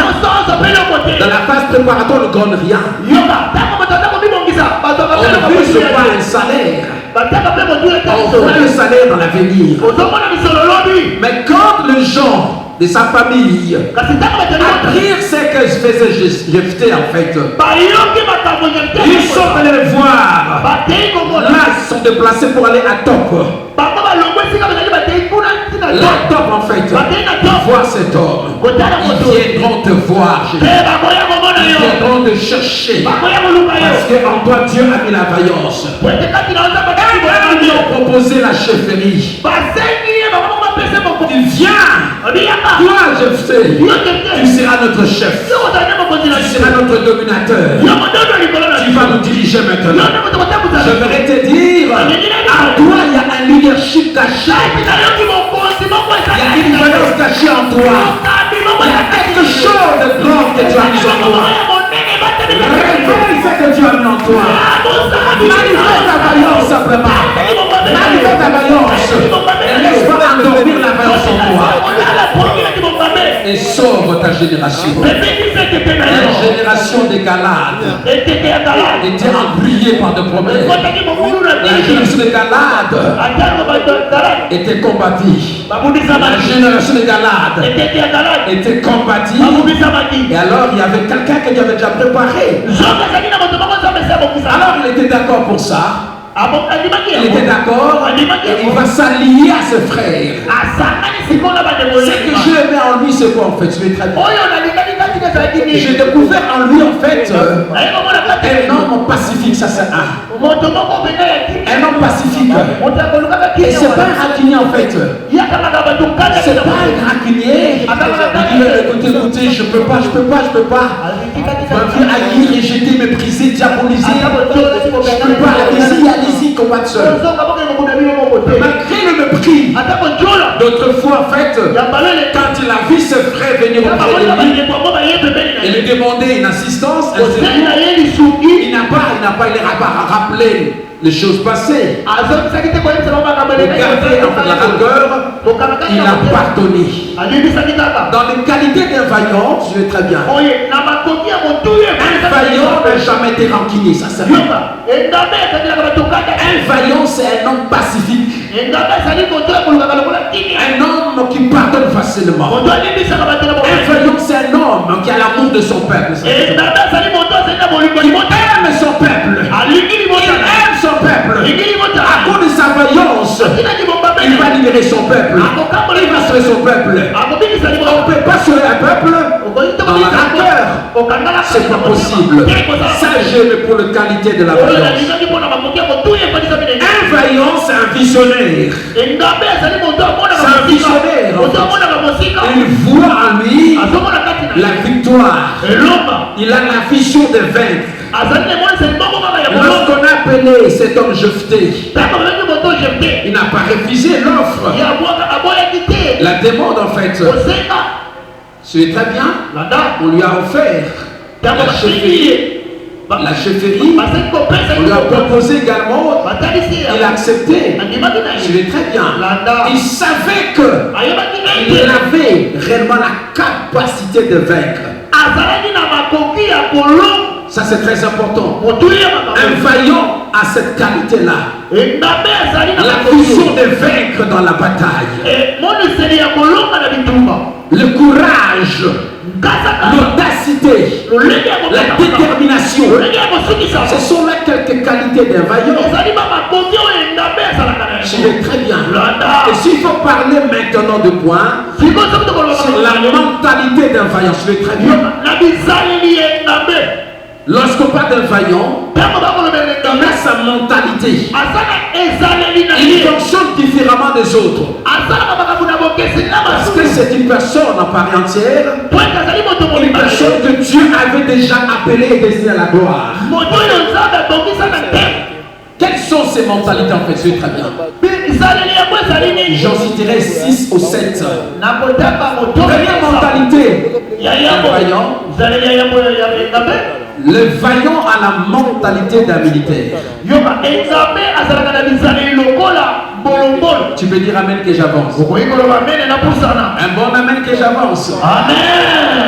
Dans la phase préparatoire, on ne gagne rien. On veut se voir un salaire. On voit un salaire dans l'avenir. Mais quand les gens de sa famille apprirent ce que faisait Jephthé en fait, ils sont allés le voir. Là, ils sont déplacés pour aller à Top. Là, Top en fait, voir cet homme. Ils viendront te voir. Ils viendront te chercher. Parce qu'en toi, Dieu a mis la vaillance. Ils lui ont proposé la chefferie. Il vient. Toi, Jephthé, tu seras notre chef. Tu seras notre dominateur. Tu vas nous diriger maintenant. Je voudrais te dire, à toi, il y a un leadership caché. Il y a une valeur cachée en toi. Il y a quelque chose de grand que tu as mis en toi. Révèle ce que tu as mis en toi. Manifeste ta vaillance simplement. Manifeste ta vaillance. Et laisse pas endormir la vaillance en toi. Et sauve ta génération. La génération des Galades était embrouillée par de promesses. La génération des Galades était combattue. La génération des Galades était combattue. Et alors il y avait quelqu'un qui avait déjà préparé. Alors il était d'accord pour ça. Il était d'accord et il va s'allier à ses frères. Ce que je mets en lui, c'est quoi en fait? Je vais très bien. J'ai découvert en lui en fait un homme pacifique, ça c'est un homme pacifique. Et c'est pas un rancunier en fait. C'est pas un rancunier. Il dit écoutez, je peux pas. Ma vie haïr, rejeter, mépriser, diaboliser. Je peux pas. Allez-y, combattre seul. Malgré le mépris, d'autres fois en fait, quand il a vu ses frères venir auprès de lui et lui demander une assistance, il n'a pas rappelé les choses passées. Pour garder en fait la rancœur, il a pardonné. Dans les qualités d'un vaillant, je vais très bien. Un vaillant n'a jamais été rancunier, ça c'est vrai. Un vaillant, c'est un homme pacifique. Un homme qui pardonne facilement. Un vaillant, c'est un homme qui a l'amour de son peuple. Il aime son peuple. Il aime son peuple. À cause de sa vaillance, il va libérer son peuple. Il va sauver son peuple. On ne peut pas sauver un peuple dans la rancœur. C'est pas possible. Ça, j'aime pour la qualité de la vaillance. Un vaillant, c'est un visionnaire. C'est un visionnaire. Il voit en lui la victoire. Il a la vision de vaincre. Lorsqu'on a appelé cet homme Jephthé, il n'a pas refusé l'offre. La demande en fait. C'est très bien. On lui a offert la chefferie. la chefferie. On lui a proposé également. Il a accepté. Je vais très bien. Il savait qu'il avait réellement la capacité de vaincre. Ça c'est très important. Un vaillant a cette qualité-là. La vision de vaincre dans la bataille. Le courage, l'audacité, la détermination. Ce sont là quelques qualités d'un vaillant. Je vais très bien. Et s'il faut parler maintenant de points sur la mentalité d'un vaillant, je vais très bien. Lorsqu'on parle d'un vaillant, il a sa mentalité. Il fonctionne différemment des autres. Parce que c'est une personne en part entière, une personne que Dieu avait déjà appelée et destinée à la gloire. Quelles sont ces mentalités en fait? Je vais très bien. J'en citerai 6 ou 7. Première mentalité, un vaillant. Le vaillant a la mentalité d'un militaire. Tu peux dire amen que j'avance. Un bon amen que j'avance. Amen.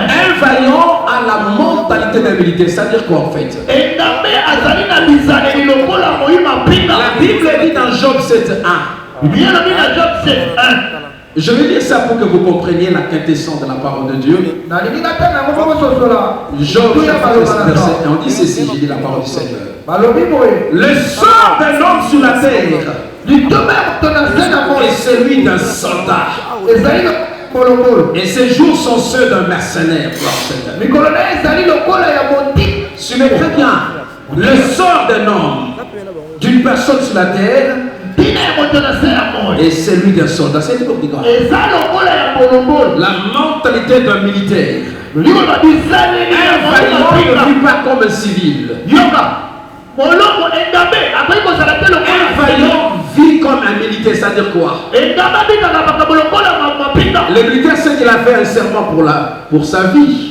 Un vaillant a la mentalité d'un militaire. C'est-à-dire quoi en fait? La Bible dit dans Job 7.1. Je vais lire ça pour que vous compreniez la quintessence de la parole de Dieu. Job verset 1, on dit ceci, j'ai dit la parole du Seigneur. Le sort d'un homme sur la terre est celui d'un soldat. Et ses jours sont ceux d'un mercenaire. Suivez très bien. Le sort d'un homme, d'une personne sur la terre, et celui d'un soldat. C'est la mentalité d'un militaire. Un vaillant ne vit pas comme un civil. Un vaillant vit comme un militaire. C'est-à-dire quoi? Le militaire sait qu'il a fait un serment pour sa vie.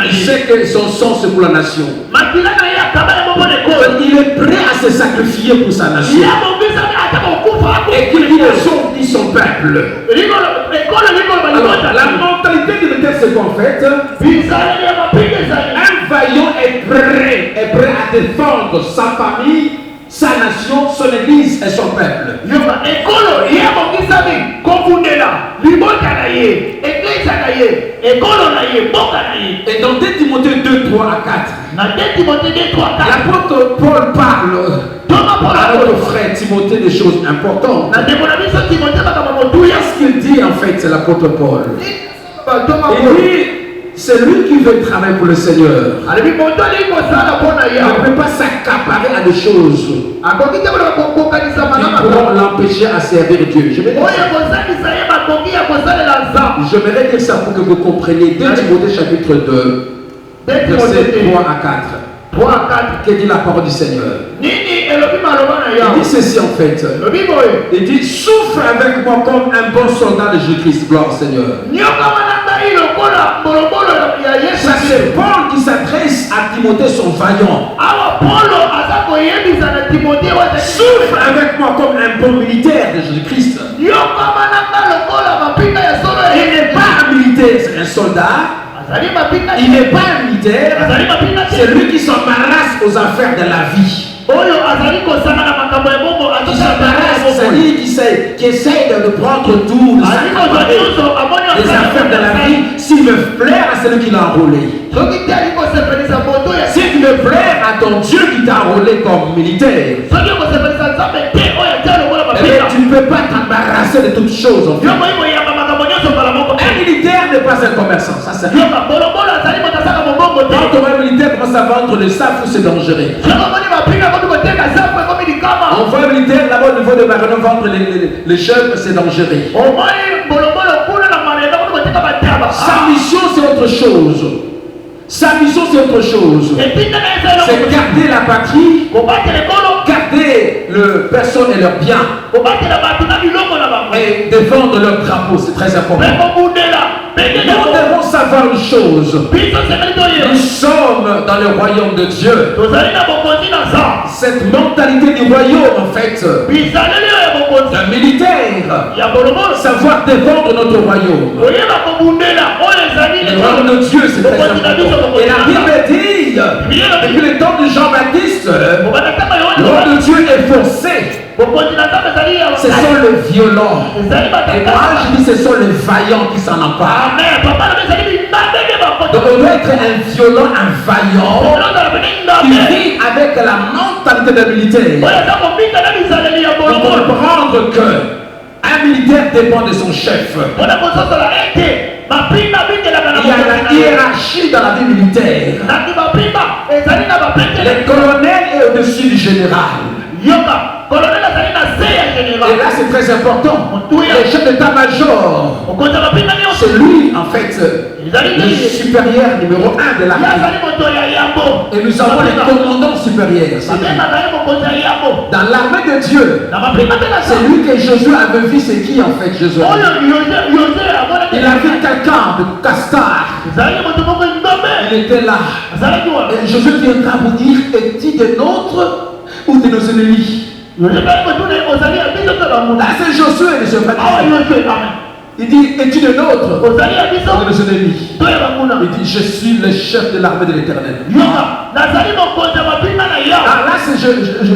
Il sait que son sang c'est pour la nation. Il est prêt à se sacrifier pour sa nation. Et qu'il dit son peuple. Alors, la mentalité du militaire c'est qu'en fait, un vaillant est prêt à défendre sa famille, sa nation, son église et son peuple. Et dans 2 Timothée 2, 3 à 4, l'apôtre Paul parle à notre frère Timothée des choses importantes. Qu'est-ce qu'il dit en fait, c'est l'apôtre Paul? Il dit, c'est lui qui veut travailler pour le Seigneur. Il ne peut pas s'accaparer à des choses qui pourront l'empêcher à servir Dieu. J'aimerais dire ça pour que vous compreniez. 2 Timothée chapitre 2, versets 3 à 4. Que dit la parole du Seigneur? Il dit ceci en fait. Il dit, souffre avec moi comme un bon soldat de Jésus-Christ. Gloire au Seigneur. Ça c'est Paul qui s'adresse à Timothée son vaillant. Souffre avec moi comme un bon militaire de Jésus-Christ. Il n'est pas un militaire, c'est un soldat. Il n'est pas un militaire, c'est lui qui s'embarrasse aux affaires de la vie. Qui essaye de prendre tout, les affaires de la vie, s'il veut plaire à celui qui l'a enrôlé. S'il veut plaire à ton Dieu qui t'a enrôlé comme militaire, tu ne peux pas t'embarrasser de toutes choses. En fait. Un militaire n'est pas un commerçant, ça c'est rien. Quand un militaire commence à vendre le safou, c'est dangereux. On voit un militaire là-bas au niveau de Marino vendre les chèvres, c'est dangereux. Sa mission c'est autre chose. Sa mission c'est autre chose. C'est garder la patrie, garder le personne et leurs biens et défendre leur drapeau, c'est très important. Nous devons savoir savoir une chose. Nous sommes dans le royaume de Dieu. Cette mentalité du royaume, en fait, d'un militaire, savoir défendre notre royaume. Le royaume de Dieu, c'est très important. Et la Bible dit, depuis le temps de Jean-Baptiste, le royaume de Dieu est forcé. Ce sont les violents. Et moi, je dis, ce sont les vaillants qui s'en emparent. Donc, on doit être un violent, un vaillant, qui vit avec la mentalité d'un militaire. On peut comprendre qu'un militaire dépend de son chef. Il y a la hiérarchie dans la vie militaire. Le colonel est au-dessus du général. Et là, c'est très important. Le chef d'état-major, c'est lui, en fait, le supérieur numéro 1 de l'armée. Et nous avons les commandants supérieurs. Dans l'armée de Dieu, c'est lui que Josué avait vu. C'est qui, en fait, Josué? Il a vu quelqu'un de Castar. Il était là. Et Josué viendra vous dire, est-il de nôtres ou de nos ennemis? Là, c'est Josué, ne se pas. Il dit, es-tu de nôtres ou de nos ennemis? Il dit, je suis le chef de l'armée de l'Éternel. Ah, là, c'est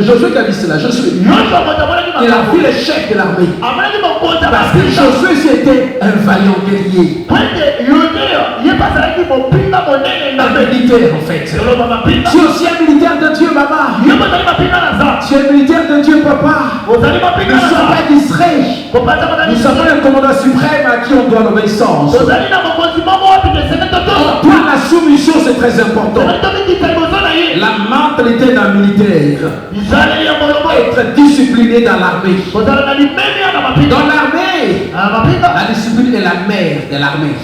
Josué qui a dit cela. Josué. Il a vu le chef de l'armée. Parce que Josué, c'était un vaillant guerrier. Un militaire, en fait. Tu es aussi un militaire de Dieu, maman. Tu es un militaire de Dieu, papa. Nous ne sommes pas distraits. Nous avons le commandant suprême à qui on doit l'obéissance. On doit la soumission, c'est très important. La mentalité d'un militaire. Être discipliné dans l'armée. Dans l'armée, la discipline est la mère de l'armée.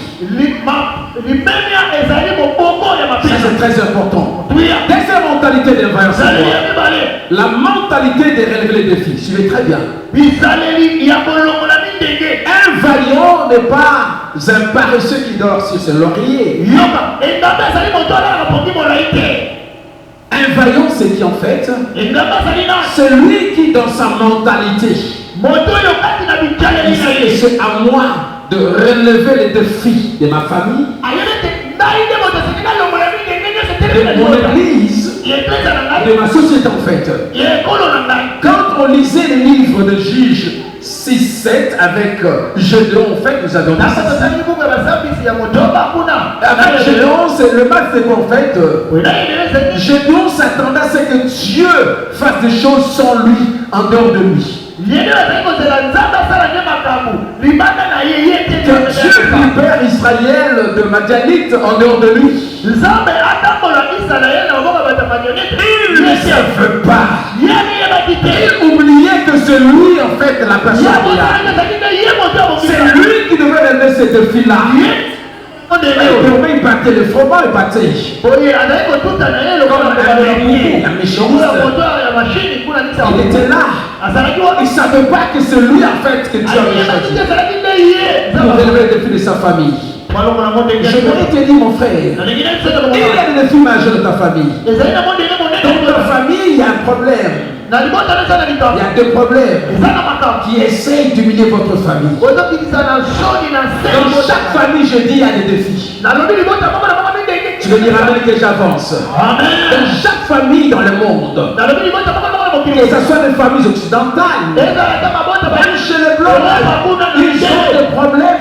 Ça, c'est très important. Deuxième mentalité des vaillants, c'est quoi? La mentalité de relever les défis. Suivez très bien. Un vaillant n'est pas un paresseux qui dort sur ses lauriers. Un vaillant, c'est qui, en fait? C'est lui qui, dans sa mentalité, c'est à moi de relever les défis de ma famille, de mon église, de ma société, en fait. Quand on lisait les livres de Juges 6-7 avec Gédéon, en fait, nous avions dit avec Gédéon, c'est le match, c'est qu'en fait, Gédéon s'attendait à ce que Dieu fasse des choses sans lui, en dehors de lui. Que Dieu libère Israël de Madianite en dehors de lui. Il ne veut pas. Il oubliait que c'est lui, en fait, la personne. C'est lui qui devait relever ce défi-là. Il battait le fromage, il battait. La méchance. Il était là. Il ne savait pas que c'est lui, en fait, que Dieu avait choisi pour relever le défi de sa famille. Je voudrais te dire, mon frère, il y a des défis majeurs de ta famille. Dans ta famille, il y a un problème. Il y a deux problèmes qui essayent d'humilier votre famille. Dans chaque famille, je dis, il y a des défis. Tu veux dire amen que j'avance. Dans chaque famille dans le monde, que ce soit des familles occidentales, même chez les blancs, ils ont des problèmes.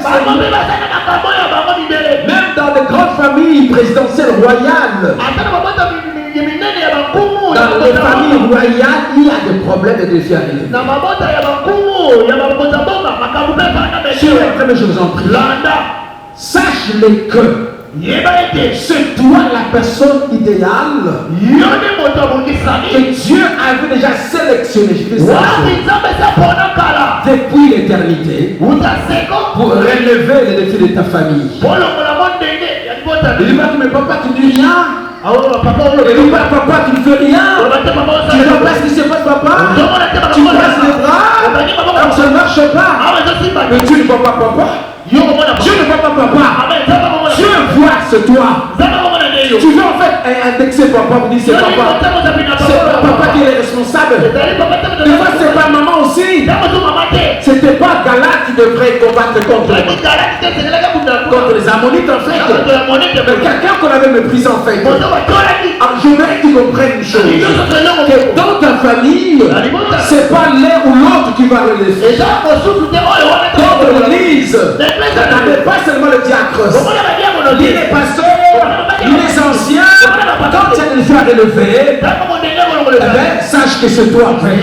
Même dans de grandes familles présidentielles royales, dans les familles royales, il y a des problèmes et des défis arrivés. Je vous en prie. Sache-le que c'est toi la personne idéale que Dieu avait déjà sélectionnée depuis l'éternité pour relever les défis de ta famille. Il dit, mais papa, tu ne dis rien. Il dit, papa, tu ne fais rien. Tu ne vois pas ce qui se passe, papa. Tu passes les bras comme ça ne marche pas. Mais tu ne vois pas, papa. Dieu ne voit pas, papa. Dieu voit toi. Tu veux en fait indexer papa pour dire c'est papa. C'est papa qui est responsable. Des fois c'est pas maman aussi. C'était pas Gala qui devrait combattre contre les Ammonites en fait. Mais quelqu'un qu'on avait méprisé en fait. Alors je voudrais que tu comprennes une chose. Que dans ta famille, c'est pas l'un ou l'autre qui va relever. Dans l'église, n'avez pas seulement le diacre. Les pasteurs, les anciens, quand tu as déjà relevé, sache que c'est toi après.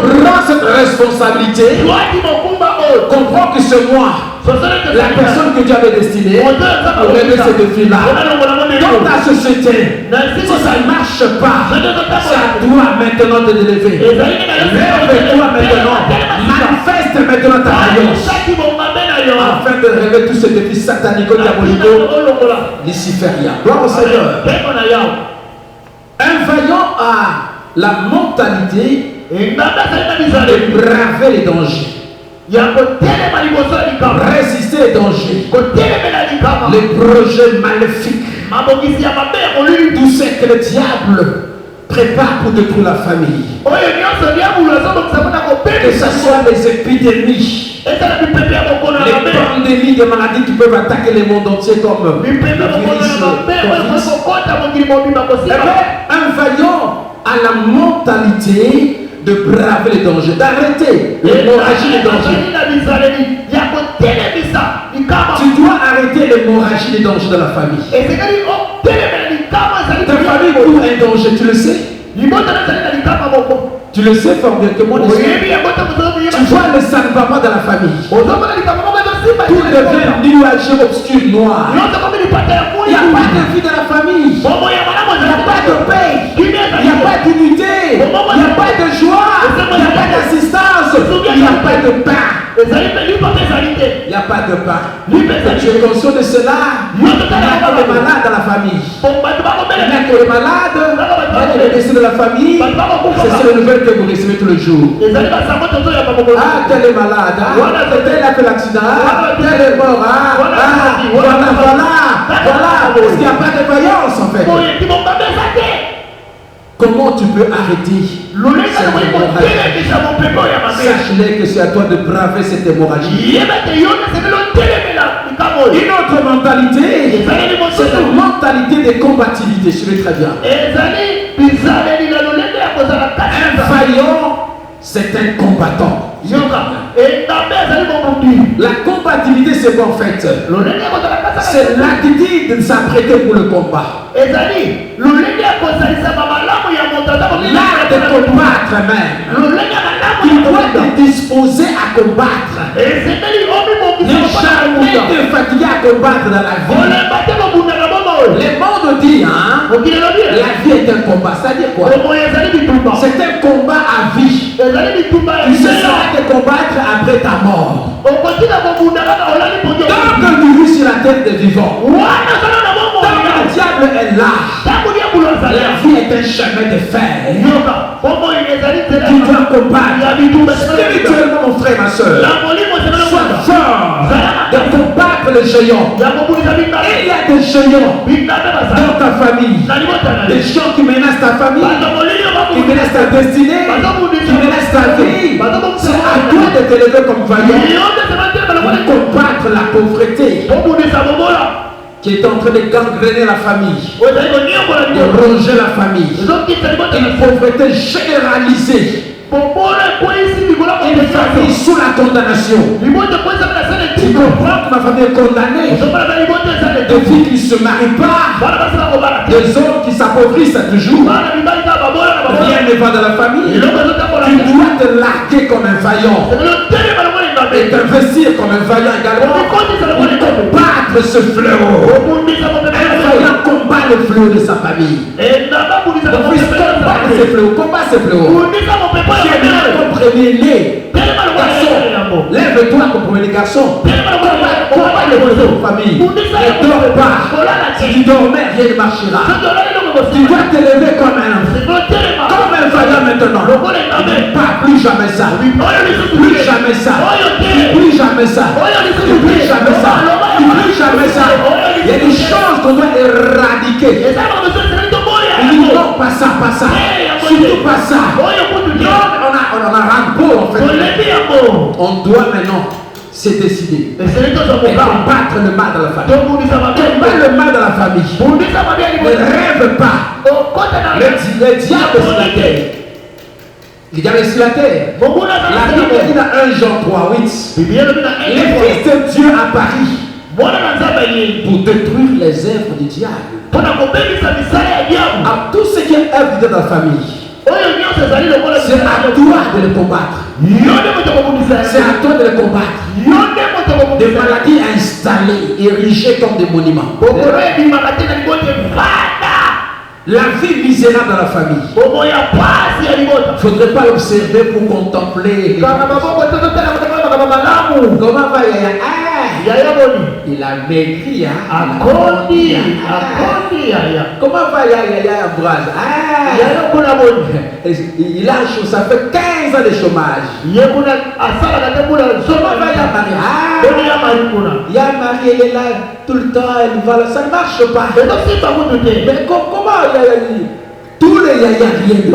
Prends cette responsabilité. Comprends que c'est moi, la personne que tu avais destinée pour relever ce défi-là. Dans ta société, si ça ne marche pas, c'est à toi maintenant de l'élever. Lève-toi maintenant. Manifeste maintenant ta alliance. Afin de relever tous ces défis satanico-diabolico, lucifériens. Gloire au Seigneur. Un vaillant a la mentalité de braver les dangers. Résister les dangers. Les projets maléfiques. Tout ce que le diable prépare pour détruire la famille. Que ce soit les épidémies, les pandémies de maladies qui peuvent attaquer le monde entier comme le virus. Un vaillant a la mentalité de braver les dangers, d'arrêter l'hémorragie des dangers. Tu dois arrêter l'hémorragie des dangers de la famille. Ta famille court un danger, tu le sais? Tu le sais fort bien que moi, tu vois le ça ne va pas dans la famille. Tout devient nuageux, obscur, noir. Il n'y a pas de vie dans la famille. Il n'y a pas de paix. Il n'y a pas d'unité. Il n'y a pas de joie. Il n'y a pas d'assistance. Il n'y a pas de pain. Il n'y a pas de pain. Tu es conscient de cela? Il y a que les malades dans la famille. Il y a que les malades. Il y a que les décès de la famille. C'est la nouvelle que vous recevez tous les jours. Ah, tel est malade. Tel a fait l'accident. Tel est mort. Voilà. Parce qu'il n'y a pas de vaillance en fait. Comment tu peux arrêter cette hémorragie? Sache-le que c'est à toi de braver cette hémorragie. Une autre mentalité, c'est une mentalité de combativité. Suivez très bien. Un vaillant, c'est un combattant. La combativité, c'est quoi en fait? C'est l'attitude de s'apprêter pour le combat. L'art de combattre même. Tu dois te disposer à combattre. Ne jamais te fatiguer à combattre dans la vie. Le monde dit, la vie est un combat. C'est-à-dire quoi? C'est un combat à vie. Tu cesseras de combattre après ta mort. Tant que tu vis sur la terre des vivants, tant que le diable est là, la vie est un chemin de fer. Tu dois combattre spirituellement, mon frère, ma soeur. Sois fort de combattre les géants. Il y a des géants dans ta famille, des gens qui menacent ta famille, qui menacent ta destinée, qui menacent ta vie. C'est à toi de te lever comme vaillant pour combattre la pauvreté qui est en train de gangréner la famille, de ronger la famille, une pauvreté généralisée. Une famille sous la condamnation. Tu comprends que ma famille est condamnée. Des filles qui ne se marient pas. Des hommes qui s'appauvrissent toujours. Rien ne va dans la famille. Tu dois te larguer comme un vaillant. Et t'investir comme un vaillant également. Pour combattre ce fléau. Un vaillant combat le fléau de sa famille. Mon fils combat ce fléau. Combat ce fléau. Tu es bien ton premier-né. Garçon, lève-toi comme premier garçon. Combat le fléau de ta famille. Ne dors pas. Si tu dormais, rien ne marchera. Tu dois te lever comme un vaillant maintenant. Pas plus jamais ça. Plus jamais ça. Plus jamais ça. Plus jamais ça. Plus jamais ça. Il y a des choses qu'on doit éradiquer. Il dit non, pas ça, pas ça. Surtout pas ça. Non, on a ras-le-bol en fait. On doit maintenant se décider et combattre le mal dans la famille. Combattre le mal dans la famille. Ne rêve pas. Le diable est sur la terre. Le diable est sur la terre. La Bible dit dans 1 Jean 3:8, les fils de Dieu à Paris pour détruire les œuvres du diable. À tout ce qui est œuvre de la famille, c'est à toi de le combattre. C'est à toi de le combattre. Des maladies installées, érigées comme des monuments. La vie misérable dans la famille. Il ne faudrait pas l'observer pour contempler. Comment va Yaya? Il a maigri, hein? Comment va Yaya Ambroise? Il a chaud, ça fait 15 ans de chômage. Comment va Yaya Marie, elle est là tout le temps, elle va, ça ne marche pas. Mais comment tous les Yaya viennent?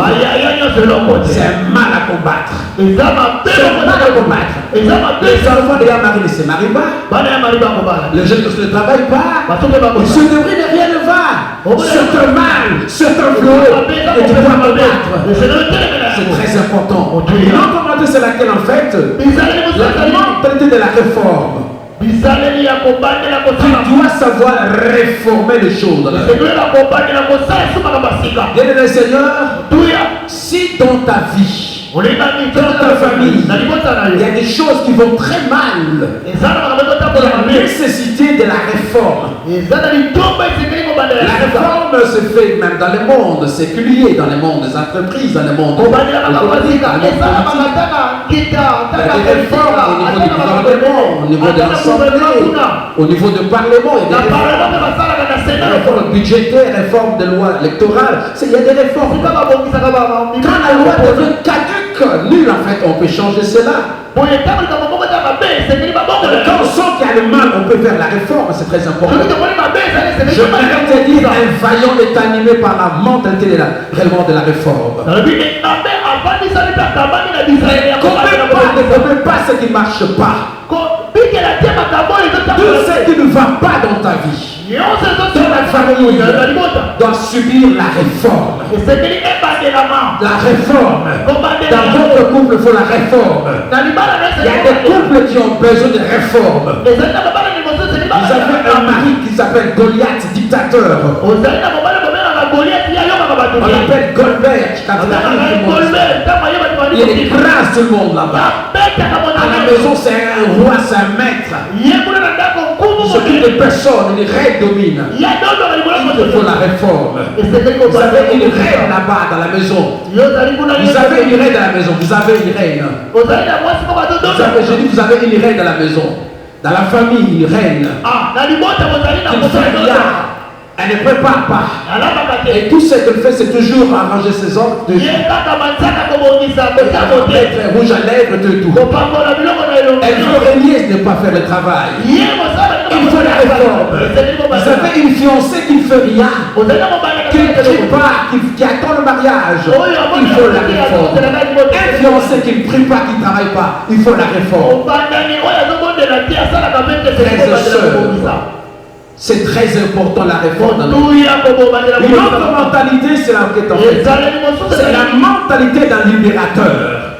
C'est mal à combattre. C'est mal à combattre. Les enfants de Yaya Marie ne se marient pas. Les jeunes ne se travaillent pas. Ils se débrouillent, mais rien ne va. C'est un mal, c'est un fléau. Et tu dois combattre. C'est très important. L'autre c'est laquelle en fait? La mentalité de la réforme. Tu dois savoir réformer les choses. Bien-aimé Seigneur, si dans ta vie, dans ta famille, il y a des choses qui vont très mal, il y a la nécessité de la réforme. La réforme se fait même dans le monde séculier, dans le monde des entreprises, dans le monde économique, il y a des réformes au niveau du gouvernement, au niveau de l'Assemblée, au niveau du Parlement, il y a des réformes budgétaires, réformes de loi électorale. Il y a des réformes. Quand la loi devient caduque, nul en fait, on peut changer cela. Quand on sent qu'il y a le mal, on peut faire la réforme, c'est très important. Je voudrais te dire, un vaillant est animé par la mentalité réellement de la réforme. Ne fais pas ce qui ne marche pas. Tout ce qui ne va pas dans ta vie, dans la famille, doit subir la réforme. La réforme. Dans votre couple, il faut la réforme. Il y a des couples qui ont besoin de réforme. Vous avez un mari qui s'appelle Goliath, dictateur. On l'appelle Goldberg. Il écrase tout le monde là-bas. À la maison, c'est un roi, c'est un maître. Il s'occupe de personne, une reine domine. Il te faut la réforme. Vous avez une reine là-bas dans la maison. Vous avez une reine dans la maison. Vous avez une reine. Je dis, vous avez une reine dans la maison. Dans la famille, une reine. Qui ne fait rien. Elle ne prépare pas. Et tout ce qu'elle fait, c'est toujours arranger ses ordres. Rouge à lèvres, tout. Elle veut régner, ne pas faire le travail. Il faut la réforme. Vous avez une fiancée qui ne fait rien, qui ne prie pas, qui attend le mariage. Il faut la réforme. Un fiancé qui ne prie pas, qui ne travaille pas, il faut la réforme. C'est très important la réforme dans notre vie. Une autre mentalité, c'est la c'est la mentalité d'un libérateur.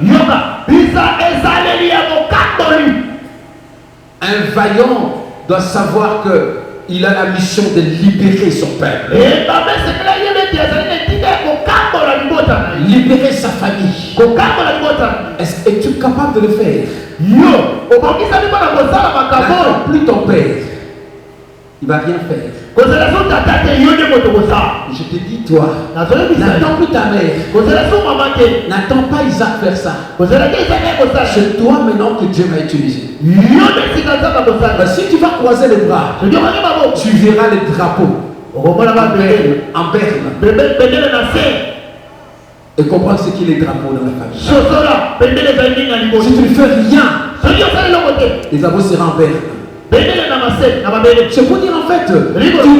Un vaillant doit savoir qu'il a la mission de libérer son peuple. Libérer sa famille. Es-tu capable de le faire? Plus ton père, il ne va rien faire. Je te dis, toi, n'attends plus ta mère. N'attends pas Isaac faire ça. C'est toi maintenant que Dieu va utiliser. Si tu vas croiser les bras, tu verras les drapeaux en berne. Et comprends ce qu'il est les drapeaux dans la famille. Si tu ne fais rien, les drapeaux seront en berne. C'est pour dire en fait, tu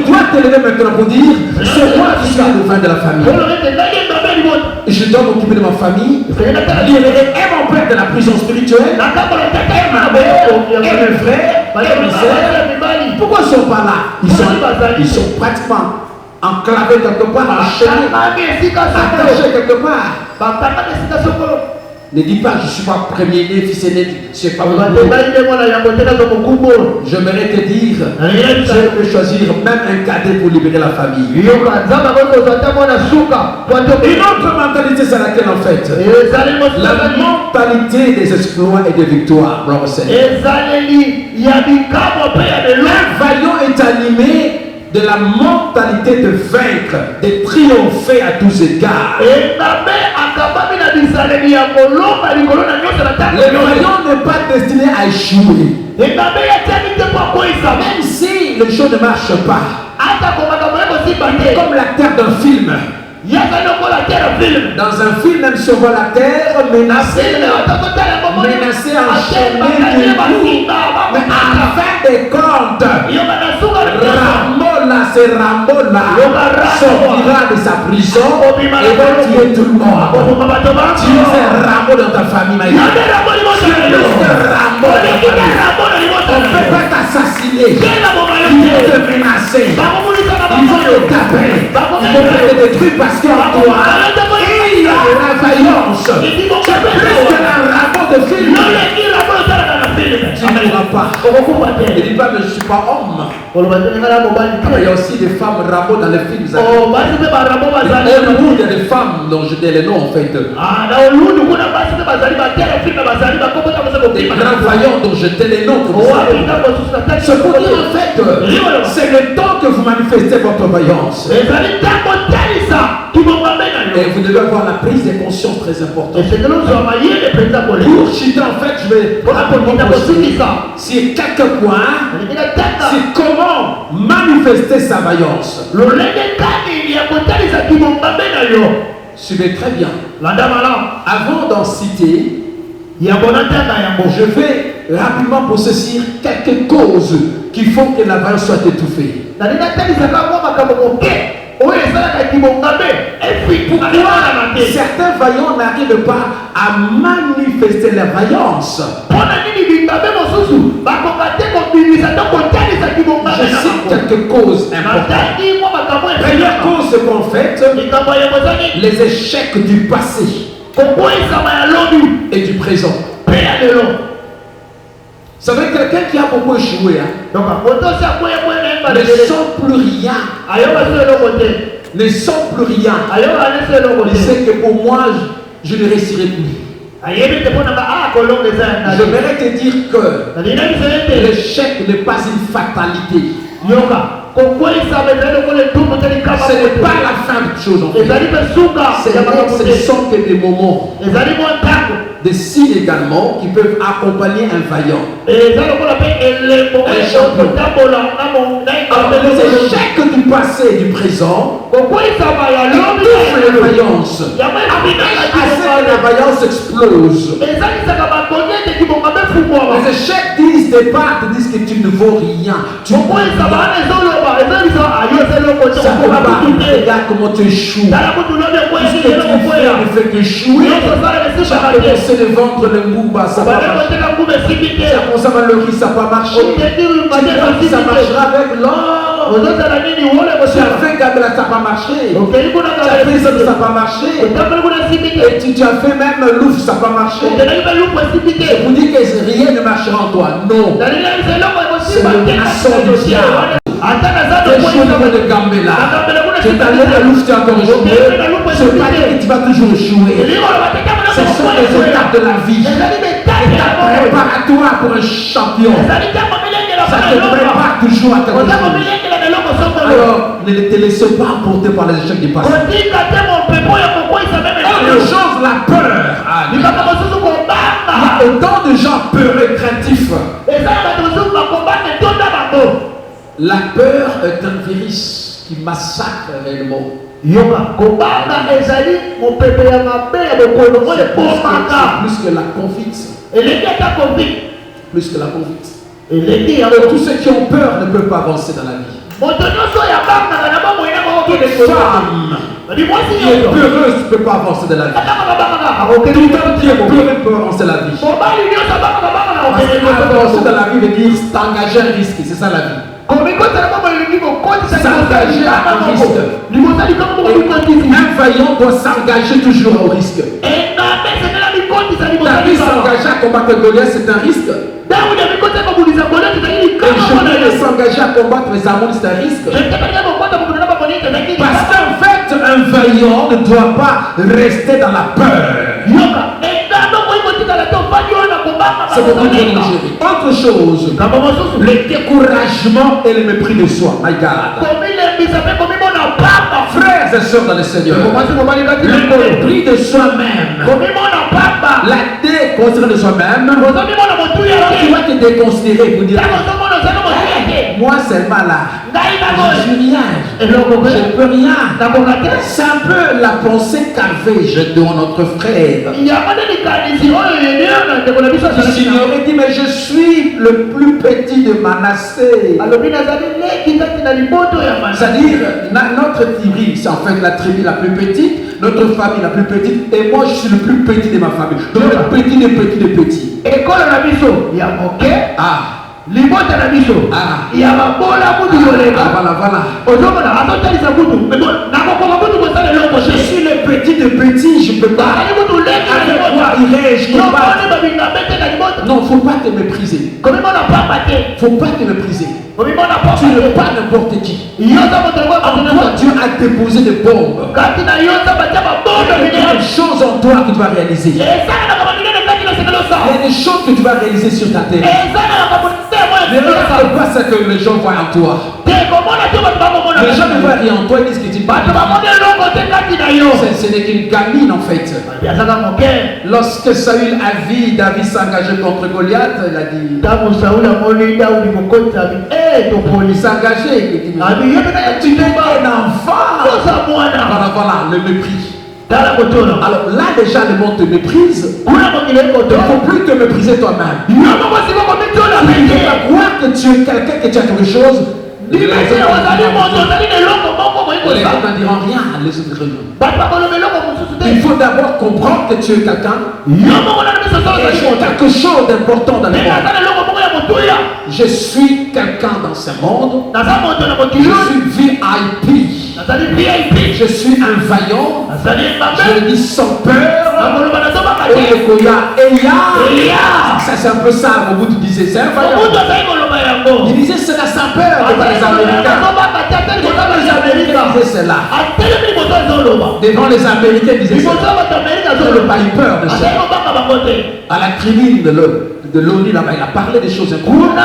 dois te lever maintenant pour dire, c'est moi qui suis le vin de la famille. Je dois m'occuper de ma famille, libérer mon père de la prison spirituelle, et ma mère, et mes frères, et mes sœurs. Pourquoi ils ne sont pas là? Ils sont pratiquement enclavés quelque part, enchaînés, attachés quelque part. Ne dis pas, je ne suis pas premier-né, fils aîné, je ne sais pas. J'aimerais te dire, Dieu peut choisir même un cadet pour libérer la famille. Une autre mentalité, c'est laquelle en fait? La mentalité des exploits et des victoires. Un vaillant est animé de la mentalité de vaincre, de triompher à tous égards. Le vaillant n'est pas destiné à échouer. Même si les choses ne marchent pas, comme l'acteur d'un film. Dans un film, même si on voit la terre menacée, enchaînée, mais à la fin des comptes, Rambola sortira de sa prison et va tuer tout le monde. Tu es Rambo dans ta famille, Maïga. Tu es Rambo dans ta famille. On ne peut pas t'assassiner. Ils vont te menacer. Ils vont te taper. Ils vont te détruire parce qu'en toi, il y a de la vaillance. C'est plus que un Rambo de film. Tu ne pourras pas. Ne dis pas, mais je ne suis pas homme. Il y a aussi des femmes Rambo dans les films. Il y a des femmes dont je dis les noms en fait. Des grands vaillants dont je dis les noms. C'est pour dire en fait, c'est le temps que vous manifestez votre vaillance. Et vous devez avoir la prise de conscience très importante. Pour chuter en fait, je vais sur quelques points, c'est comment manifester sa vaillance. Suivez très bien. Avant d'en citer, je vais rapidement processer quelques causes qui font que la vaillance soit étouffée. Pourquoi certains vaillants n'arrivent pas à manifester leur vaillance? Je cite quelques causes importantes. Première cause, c'est qu'en fait, les échecs du passé et du présent. Ça veut dire quelqu'un qui a beaucoup échoué, ne sent plus rien. Ne sent plus rien. Il sait que pour moi, je ne réussirai plus. J'aimerais te dire que l'échec n'est pas une fatalité. Ce n'est pas la fin de chose en fait. Ce ne sont que des moments. Des signes également qui peuvent accompagner un vaillant. Alors les échecs du passé et du présent étouffent la vaillance. Assez que la vaillance explose. Les échecs disent des parts, te disent que tu ne vaux rien. Tu ne vaux rien. Ça te bat. Regarde comment tu échoues. Tout ce que tu fais ne fait qu'échouer. Tu as commencé le ventre, le mouba, ça va marcher. Tu as commencé à le riz, ça va marcher. Tu crois que ça marchera avec l'or. Tu as fait Gabela, ça va marcher. Tu as fait ça, ça va marcher. Et tu as fait même l'ouf, ça va marcher. Je vous dis que rien ne marchera en toi. Non. C'est le maçon du diable. Tu échoues au niveau de Gambela. Tu es allé à l'ouf, tu as encore échoué. Ce n'est pas dire que tu vas toujours échouer. Ce sont les étapes de la vie. Étapes préparatoires pour un champion. Ça te prépare toujours à quelque chose. Alors, ne te laisse pas emporter par les échecs du passé. Autre chose, la peur. Il y a autant de gens peureux et craintifs. La peur est un virus qui massacre réellement. C'est plus que la confiance. Plus que la confiance. Et tous ceux qui ont peur ne peuvent pas avancer dans la vie. Une femme qui est peureuse ne peut pas avancer dans la vie. Tout homme qui est peureux ne peut pas avancer dans la vie. Avancer dans la vie veut dire t'engager un risque, c'est ça la vie. S'engager à un risque. Un vaillant doit s'engager toujours au risque. David s'engager à combattre Goliath, c'est un risque. Et Joël s'engager à combattre les Ammonites, c'est un risque. Parce qu'en fait, un vaillant ne doit pas rester dans la peur. C'est beaucoup trop dangereux. Autre chose, le découragement et le mépris de soi. My God. Frères et sœurs dans le Seigneur, le mépris de soi-même, la déconsidération de soi-même, tu vas te déconsidérer pour dire moi seulement là, je suis rien, je ne peux rien. C'est un peu la pensée qu'avait notre frère. Il aurait dit mais je suis le plus petit de Manassé. C'est-à-dire notre tribu, c'est en fait la tribu la plus petite, notre famille la plus petite, et moi je suis le plus petit de ma famille. Donc le petit des petits des petits. Libota na biso ya babola mutu yolenga voilà ozomona atotalisa mutu na kokoma mutu kosala eloko je suis le petit de petit, je peux pas avec quoi irais-je combattre. Non, faut pas te mépriser, faut pas te mépriser. Tu n'es pas n'importe qui. En toi Dieu a déposé des bombes. Il y a des choses en toi que tu vas réaliser. Il y a des choses que tu vas réaliser sur ta terre. Ne regarde pas ce que les gens voient en toi. Les gens ne voient rien en toi, ils disent que tu parles. Ce n'est qu'une gamine en fait. Lorsque Saül a vu David s'engager contre Goliath, il a dit il s'engageait, il dit tu es un enfant. Voilà, le mépris. Alors là déjà le monde te méprise. Il ne faut plus te mépriser toi-même. Il ne faut pas croire que tu es quelqu'un, que tu as quelque chose. Les autres ne diront rien, les autres diront. Il faut d'abord comprendre que tu es quelqu'un. Et quelque chose d'important dans le monde. Je suis quelqu'un dans ce monde. Je suis VIP. Je suis un vaillant. Je le dis sans peur. Ça c'est un peu ça, Mobutu disait, c'est un vaillant. Il disait cela sans peur devant les Américains. Devant les Américains, il disait cela. Devant les Américains, il disait cela. Il n'a pas eu peur de ça. À la tribune de l'ONU là-bas, il a parlé des choses importantes.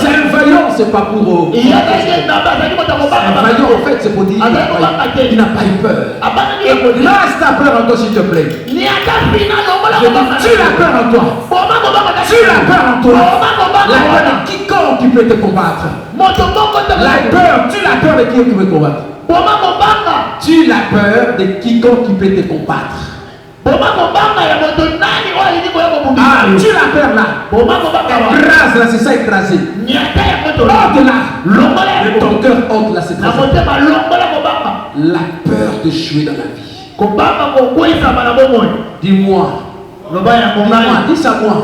C'est un vaillant, c'est pas pour eux. Un vaillant en fait, c'est pour dire il n'a pas eu peur. Lâche ta peur en toi s'il te plaît. Tu l'as peur en toi. Tu l'as peur en toi. La peur de quiconque qui peut te combattre. La peur, tu l'as peur de qui peut te combattre. Tu l'as peur de quiconque qui peut te combattre. Tu l'as peur là. Écrase là, c'est ça écraser. Ôte là. De ton cœur, ôte là, c'est très important. La peur de jouer dans la vie. Dis-moi. Dis ça moi.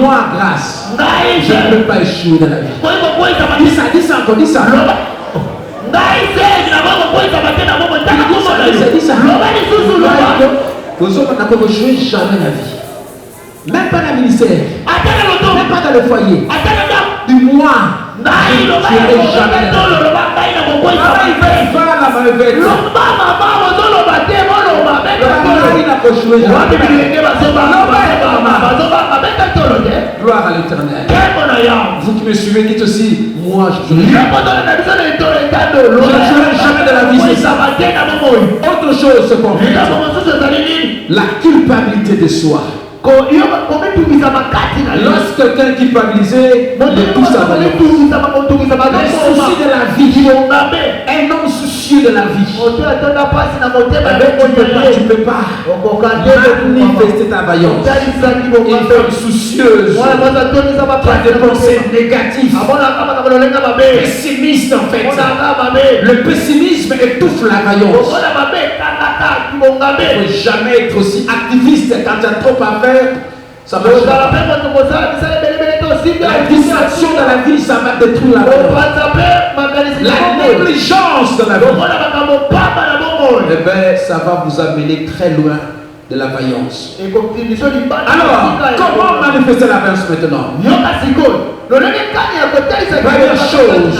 Moi, grâce. Je ne peux pas échouer dans la vie. Dis ça encore, dis ça. Vous n'avez joué jamais la vie. Même pas la ministère. Même pas dans le foyer. Dis-moi. Je ne jamais la gloire à l'Éternel. Vous qui me suivez, dites aussi, moi je ne jouerai jamais de la vie, c'est ça. Autre chose, c'est pour la culpabilité de soi. Lorsque quelqu'un est culpabilisé, tout ça va. Le souci de la vie, un homme soucieux soucieux de la vie, tu ne peux pas manifester ta vaillance. Une femme soucieuse, qui a des pensées négatives, pessimiste en fait. Le pessimisme étouffe la vaillance. Il ne faut jamais être aussi activiste quand tu as trop à faire. Ça va. La distraction dans la vie, ça va détruire la vaillance. La négligence dans la vie, eh bien, ça va vous amener très loin de la vaillance. Alors, comment manifester la vaillance maintenant? Première chose,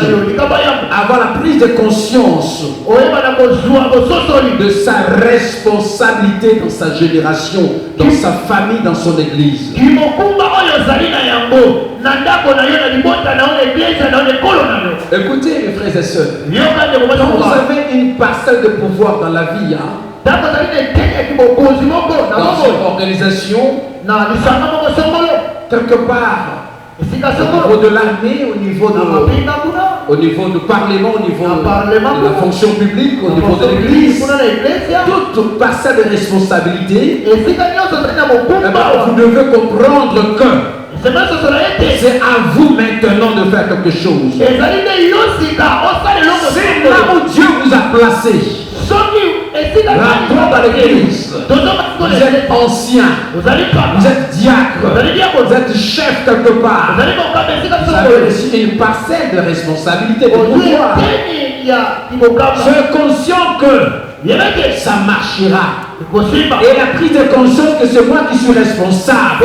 avoir la prise de conscience de sa responsabilité dans sa génération, dans sa famille, dans son église. Écoutez mes frères et sœurs, quand vous avez une parcelle de pouvoir dans la vie, dans une organisation, quelque part, au niveau de l'armée, au niveau du parlement, au niveau de la fonction publique, au niveau de l'église, toute parcelle de responsabilité, vous devez comprendre que c'est à vous maintenant de faire quelque chose. C'est là où Dieu vous a placé. Rentrons dans l'église. Vous êtes ancien, vous êtes diacre, vous êtes chef quelque part. Vous avez aussi une parcelle de responsabilité, de pouvoir. Soyez conscient que ça marchera. Et la prise de conscience que c'est moi qui suis responsable.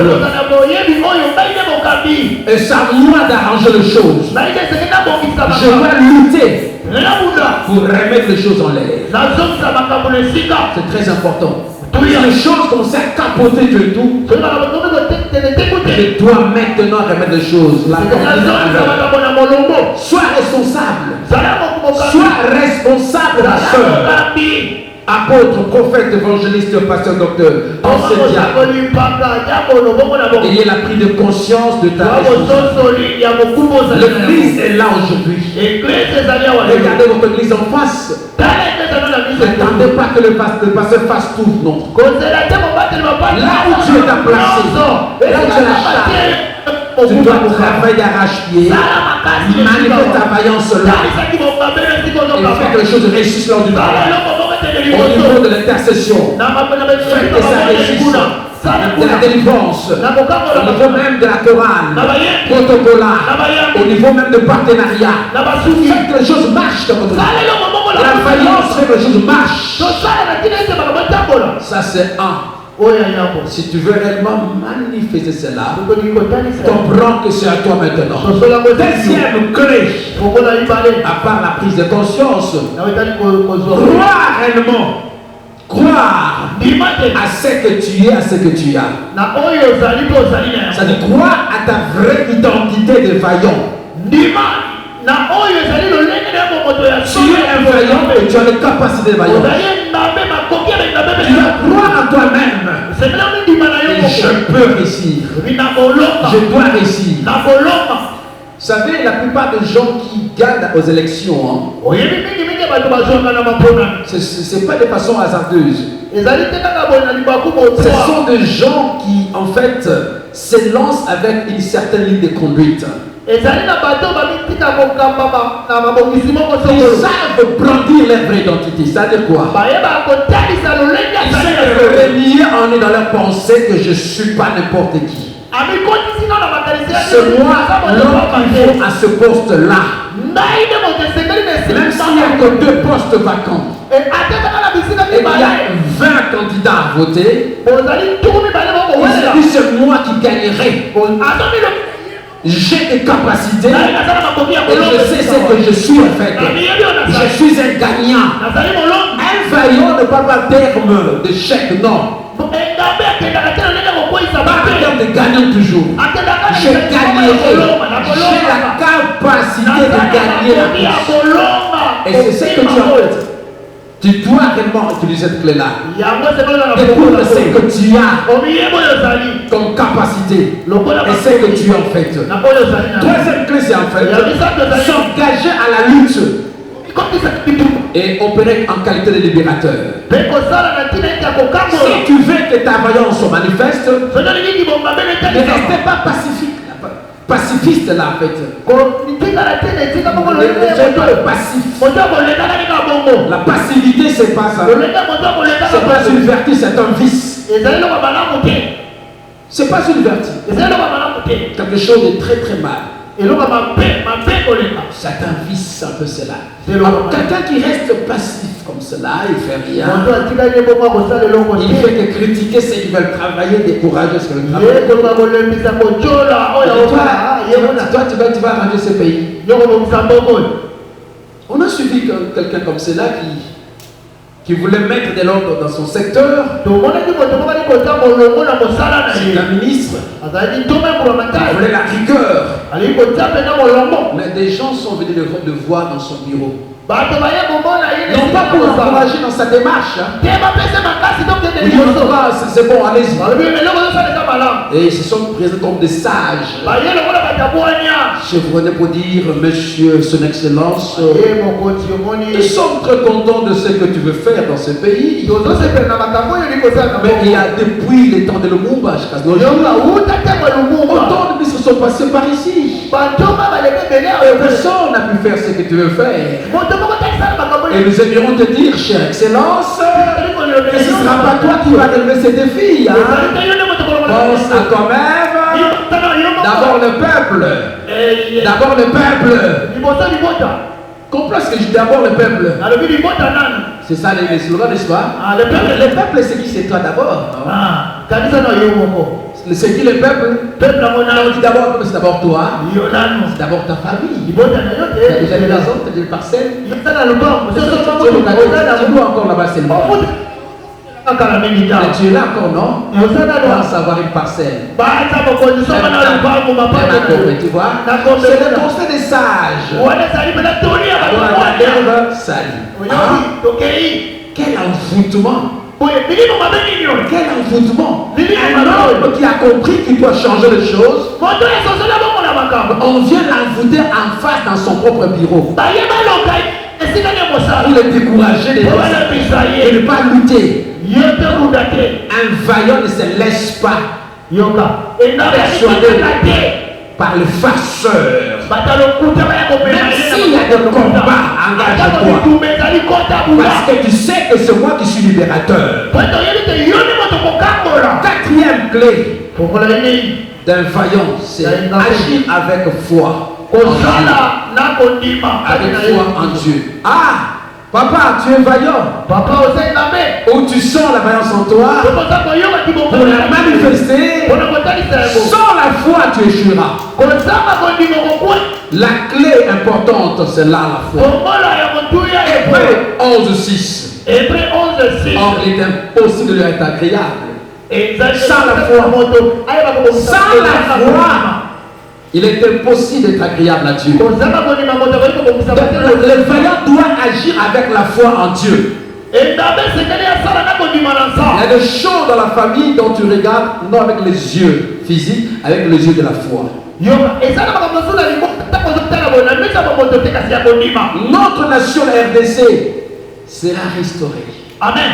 Et c'est à moi d'arranger les choses. Je dois lutter pour remettre les choses en l'air. C'est très important. Les choses qu'on s'est capotées de tout, je dois maintenant remettre les choses. Sois responsable. Sois responsable, ma soeur. Apôtre, prophète, évangéliste, pasteur, docteur, enseignant. Ayez la prise de conscience de ta responsabilité. L'église est là aujourd'hui. Regardez votre église en face. N'attendez pas que le pasteur fasse tout, non. Là où tu es placé, là où tu es la charge, tu dois travailler d'arrache-pied, manifester ta vaillance là, et faire que les choses réussissent lors du travail. Au niveau de l'intercession, faites que ça réussisse. De la délivrance, au niveau même de la chorale, protocolat, au niveau même de partenariat. Faites que les choses marchent dans votre vie. La vaillance fait que les choses marchent. Ça c'est un. Si tu veux réellement manifester cela, comprends que c'est à toi maintenant. Deuxième clé, à part la prise de conscience, croire réellement. Croire à ce que tu es, à ce que tu as. C'est-à-dire croire à ta vraie identité de vaillant. Tu es un vaillant et tu as les capacités de vaillant. Tu dois croire en toi-même. Et je peux réussir. Je dois réussir. Vous savez, la plupart des gens qui gagnent aux élections, ce n'est pas de façon hasardeuse. Ce sont des gens qui, en fait, se lancent avec une certaine ligne de conduite. Ils savent brandir leur vraie identité. C'est-à-dire quoi? Ils savent renier en eux dans leur pensée que je ne suis pas n'importe qui. C'est moi l'homme qu'il faut à ce poste-là. Même s'il n'y a que 2 postes vacants et il y a 20 candidats à voter, ils disent c'est moi qui gagnerai. J'ai des capacités et je sais ce que je suis en fait. Je suis un gagnant. Un vaillant ne parle pas terme d'échec, non. Pas en termes de gagnant toujours. Je gagnerai. J'ai la capacité de gagner la course. Et c'est ce que tu as fait. Tu dois réellement utiliser cette clé-là. Découvre ce que tu as comme capacité et ce que tu as en fait. Troisième clé, c'est en fait s'engager à la lutte. et opérer en qualité de libérateur. Si tu veux que ta vaillance soit manifeste, ne restez pas pacifiste là en fait. La passivité c'est pas ça. C'est pas une vertu, c'est un vice. C'est pas une vertu. Quelque chose de très très mal. C'est un vice un peu cela. Quelqu'un qui reste passif comme cela, il fait rien. Il fait que critiquer ceux qui veulent travailler, décourager ceux qui veulent travailler. Toi, tu vas arranger ce pays. On a suivi quelqu'un comme cela qui voulait mettre de l'ordre dans son secteur. C'est un ministre. Il voulait la rigueur. Mais des gens sont venus le voir dans son bureau. Non pas pour l'encourager dans sa démarche. C'est bon, allez-y. Et ils se sont présentés comme des sages. Je venais pour dire, monsieur, son excellence, nous sommes très contents de ce que tu veux faire dans ce pays. Mais il y a depuis les temps de Lumumba jusqu'à nos jours, autant de ministres sont passés par ici. Personne n'a pu faire ce que tu veux faire. Et nous aimerions te dire, chère excellence, que ce ne sera pas toi qui vas relever ces défis. Pense à quand même d'abord le peuple. D'abord le peuple. Comprends ce que je dis, d'abord le peuple. C'est ça les slogans, n'est-ce pas? Le peuple, c'est qui? C'est toi d'abord. C'est qui le peuple? On dit d'abord, c'est d'abord toi. C'est d'abord ta famille. Tu as déjà des maisons, tu as des parcelles. Tu dois encore là-bas seulement. Mais tu es là encore, non? On pense avoir une parcelle. Tu vois? C'est le conseil des sages. Quel envoûtement! Quel envoûtement! Un homme qui a compris qu'il doit changer les choses, on vient l'envoûter en face dans son propre bureau. Pour le décourager de ne pas lutter. Un vaillant ne se laisse pas persuader par le farceur. Même s'il y a des combats, engage-toi. Parce que tu sais que c'est moi qui suis libérateur. Quatrième clé d'un vaillant, c'est agir avec foi. Avec foi en Dieu. Ah! Papa, tu es vaillant. Où tu sens la vaillance en toi, pour la manifester, sans la foi, tu échoueras. La clé importante, c'est là la foi. Hébreux 11:6. Or, il est impossible de être agréable. Sans la foi, il est impossible d'être agréable à Dieu. Donc, le vaillant doit agir avec la foi en Dieu. Il y a des choses dans la famille dont tu regardes non avec les yeux physiques, avec les yeux de la foi. Notre nation, la RDC, sera restaurée. Amen.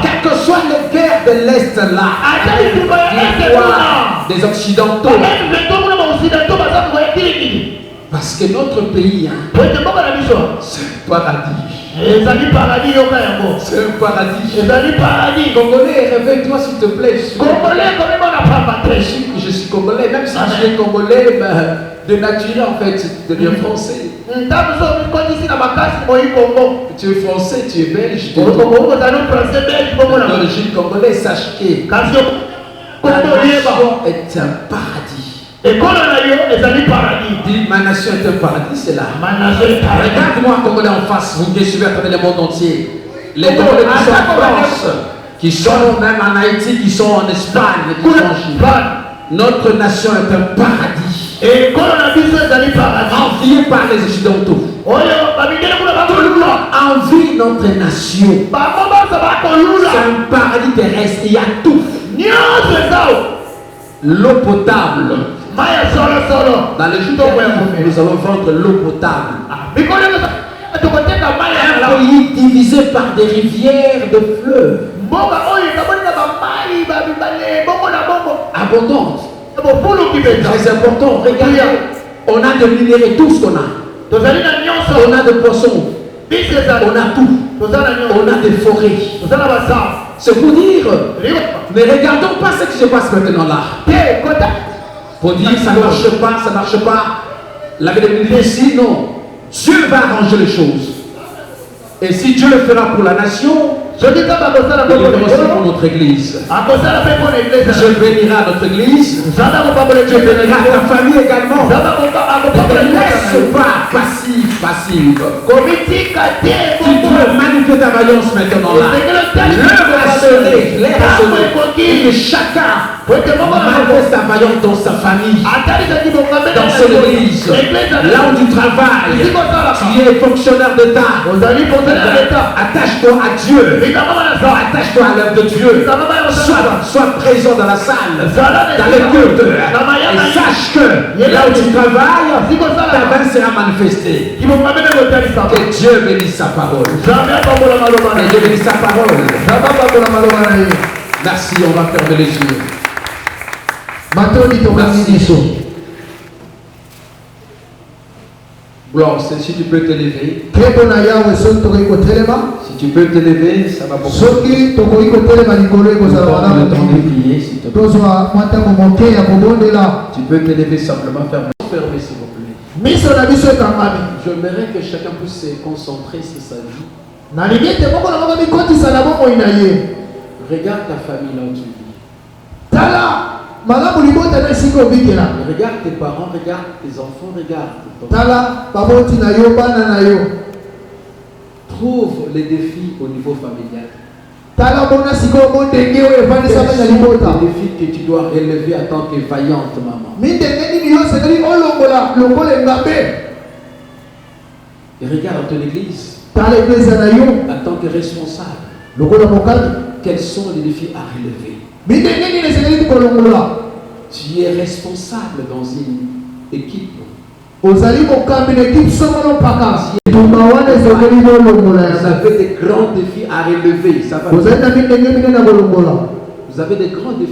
Quelles que soient les guerres de l'Est là, des Occidentaux, parce que notre pays, c'est un paradis. C'est un paradis. Congolais, réveille-toi s'il te plaît. Je suis congolais, même si je suis congolais, de nature en fait, de deviens français. Tu es français, tu es belge, d'origine congolaise, sache que la nation est un paradis. Dis, ma nation est un paradis, c'est là. Regarde-moi Congolais en face, vous bien suivez à travers le monde entier. Les Congolais qui sont en France, qui sont même en Haïti, qui sont en Espagne, qui sont en Chine. Notre nation est un paradis. Envié par les Occidentaux. Tout le monde envie notre nation. C'est un paradis terrestre, il y a tout. L'eau potable, Dans les jours nous allons vendre l'eau potable. Un pays divisé par des rivières de fleuves abondantes. Très important. Regardez, on a de minéraux, tout ce qu'on a. On a de poissons. On a tout. On a des forêts. C'est pour dire, ne regardons pas ce qui se passe maintenant là. Pour dire ça ne marche pas, ça ne marche pas. La Bible dit ici, non. Dieu va arranger les choses. Et si Dieu le fera pour la nation, il le fera aussi pour notre église. Dieu bénira notre église. Dieu bénira ta famille également. Ne te laisse pas passive. Tu dois magnifier ta vaillance maintenant là. L'heure a sonné, l'air a sonné. Et que chacun manifeste ta vaillance dans sa famille, dans son église, là où tu travailles. Tu es fonctionnaire d'État. Attache-toi à Dieu. Attache-toi à l'œuvre de Dieu. Sois présent dans la salle, dans les cultes. Et sache que là où tu travailles, ta main sera manifestée. Que Dieu bénisse sa parole. Que Dieu bénisse sa parole. Merci, on va fermer les yeux. Merci. Gloire, si tu peux te lever. Si tu peux te lever, ça va beaucoup. Prends le temps de prier, s'il te plaît. Tu peux te lever simplement, fermer s'il vous plaît. J'aimerais que chacun puisse se concentrer sur sa vie. Regarde ta famille là où tu vis. Regarde tes parents, regarde tes enfants, regarde trouve les défis au niveau familial. Quels sont les défis que tu dois relever en tant que vaillante maman? Et regarde ton église en tant que responsable. Quels sont les défis à relever? Tu es responsable dans une équipe. Vous avez des grands défis à relever. Vous avez des grands défis.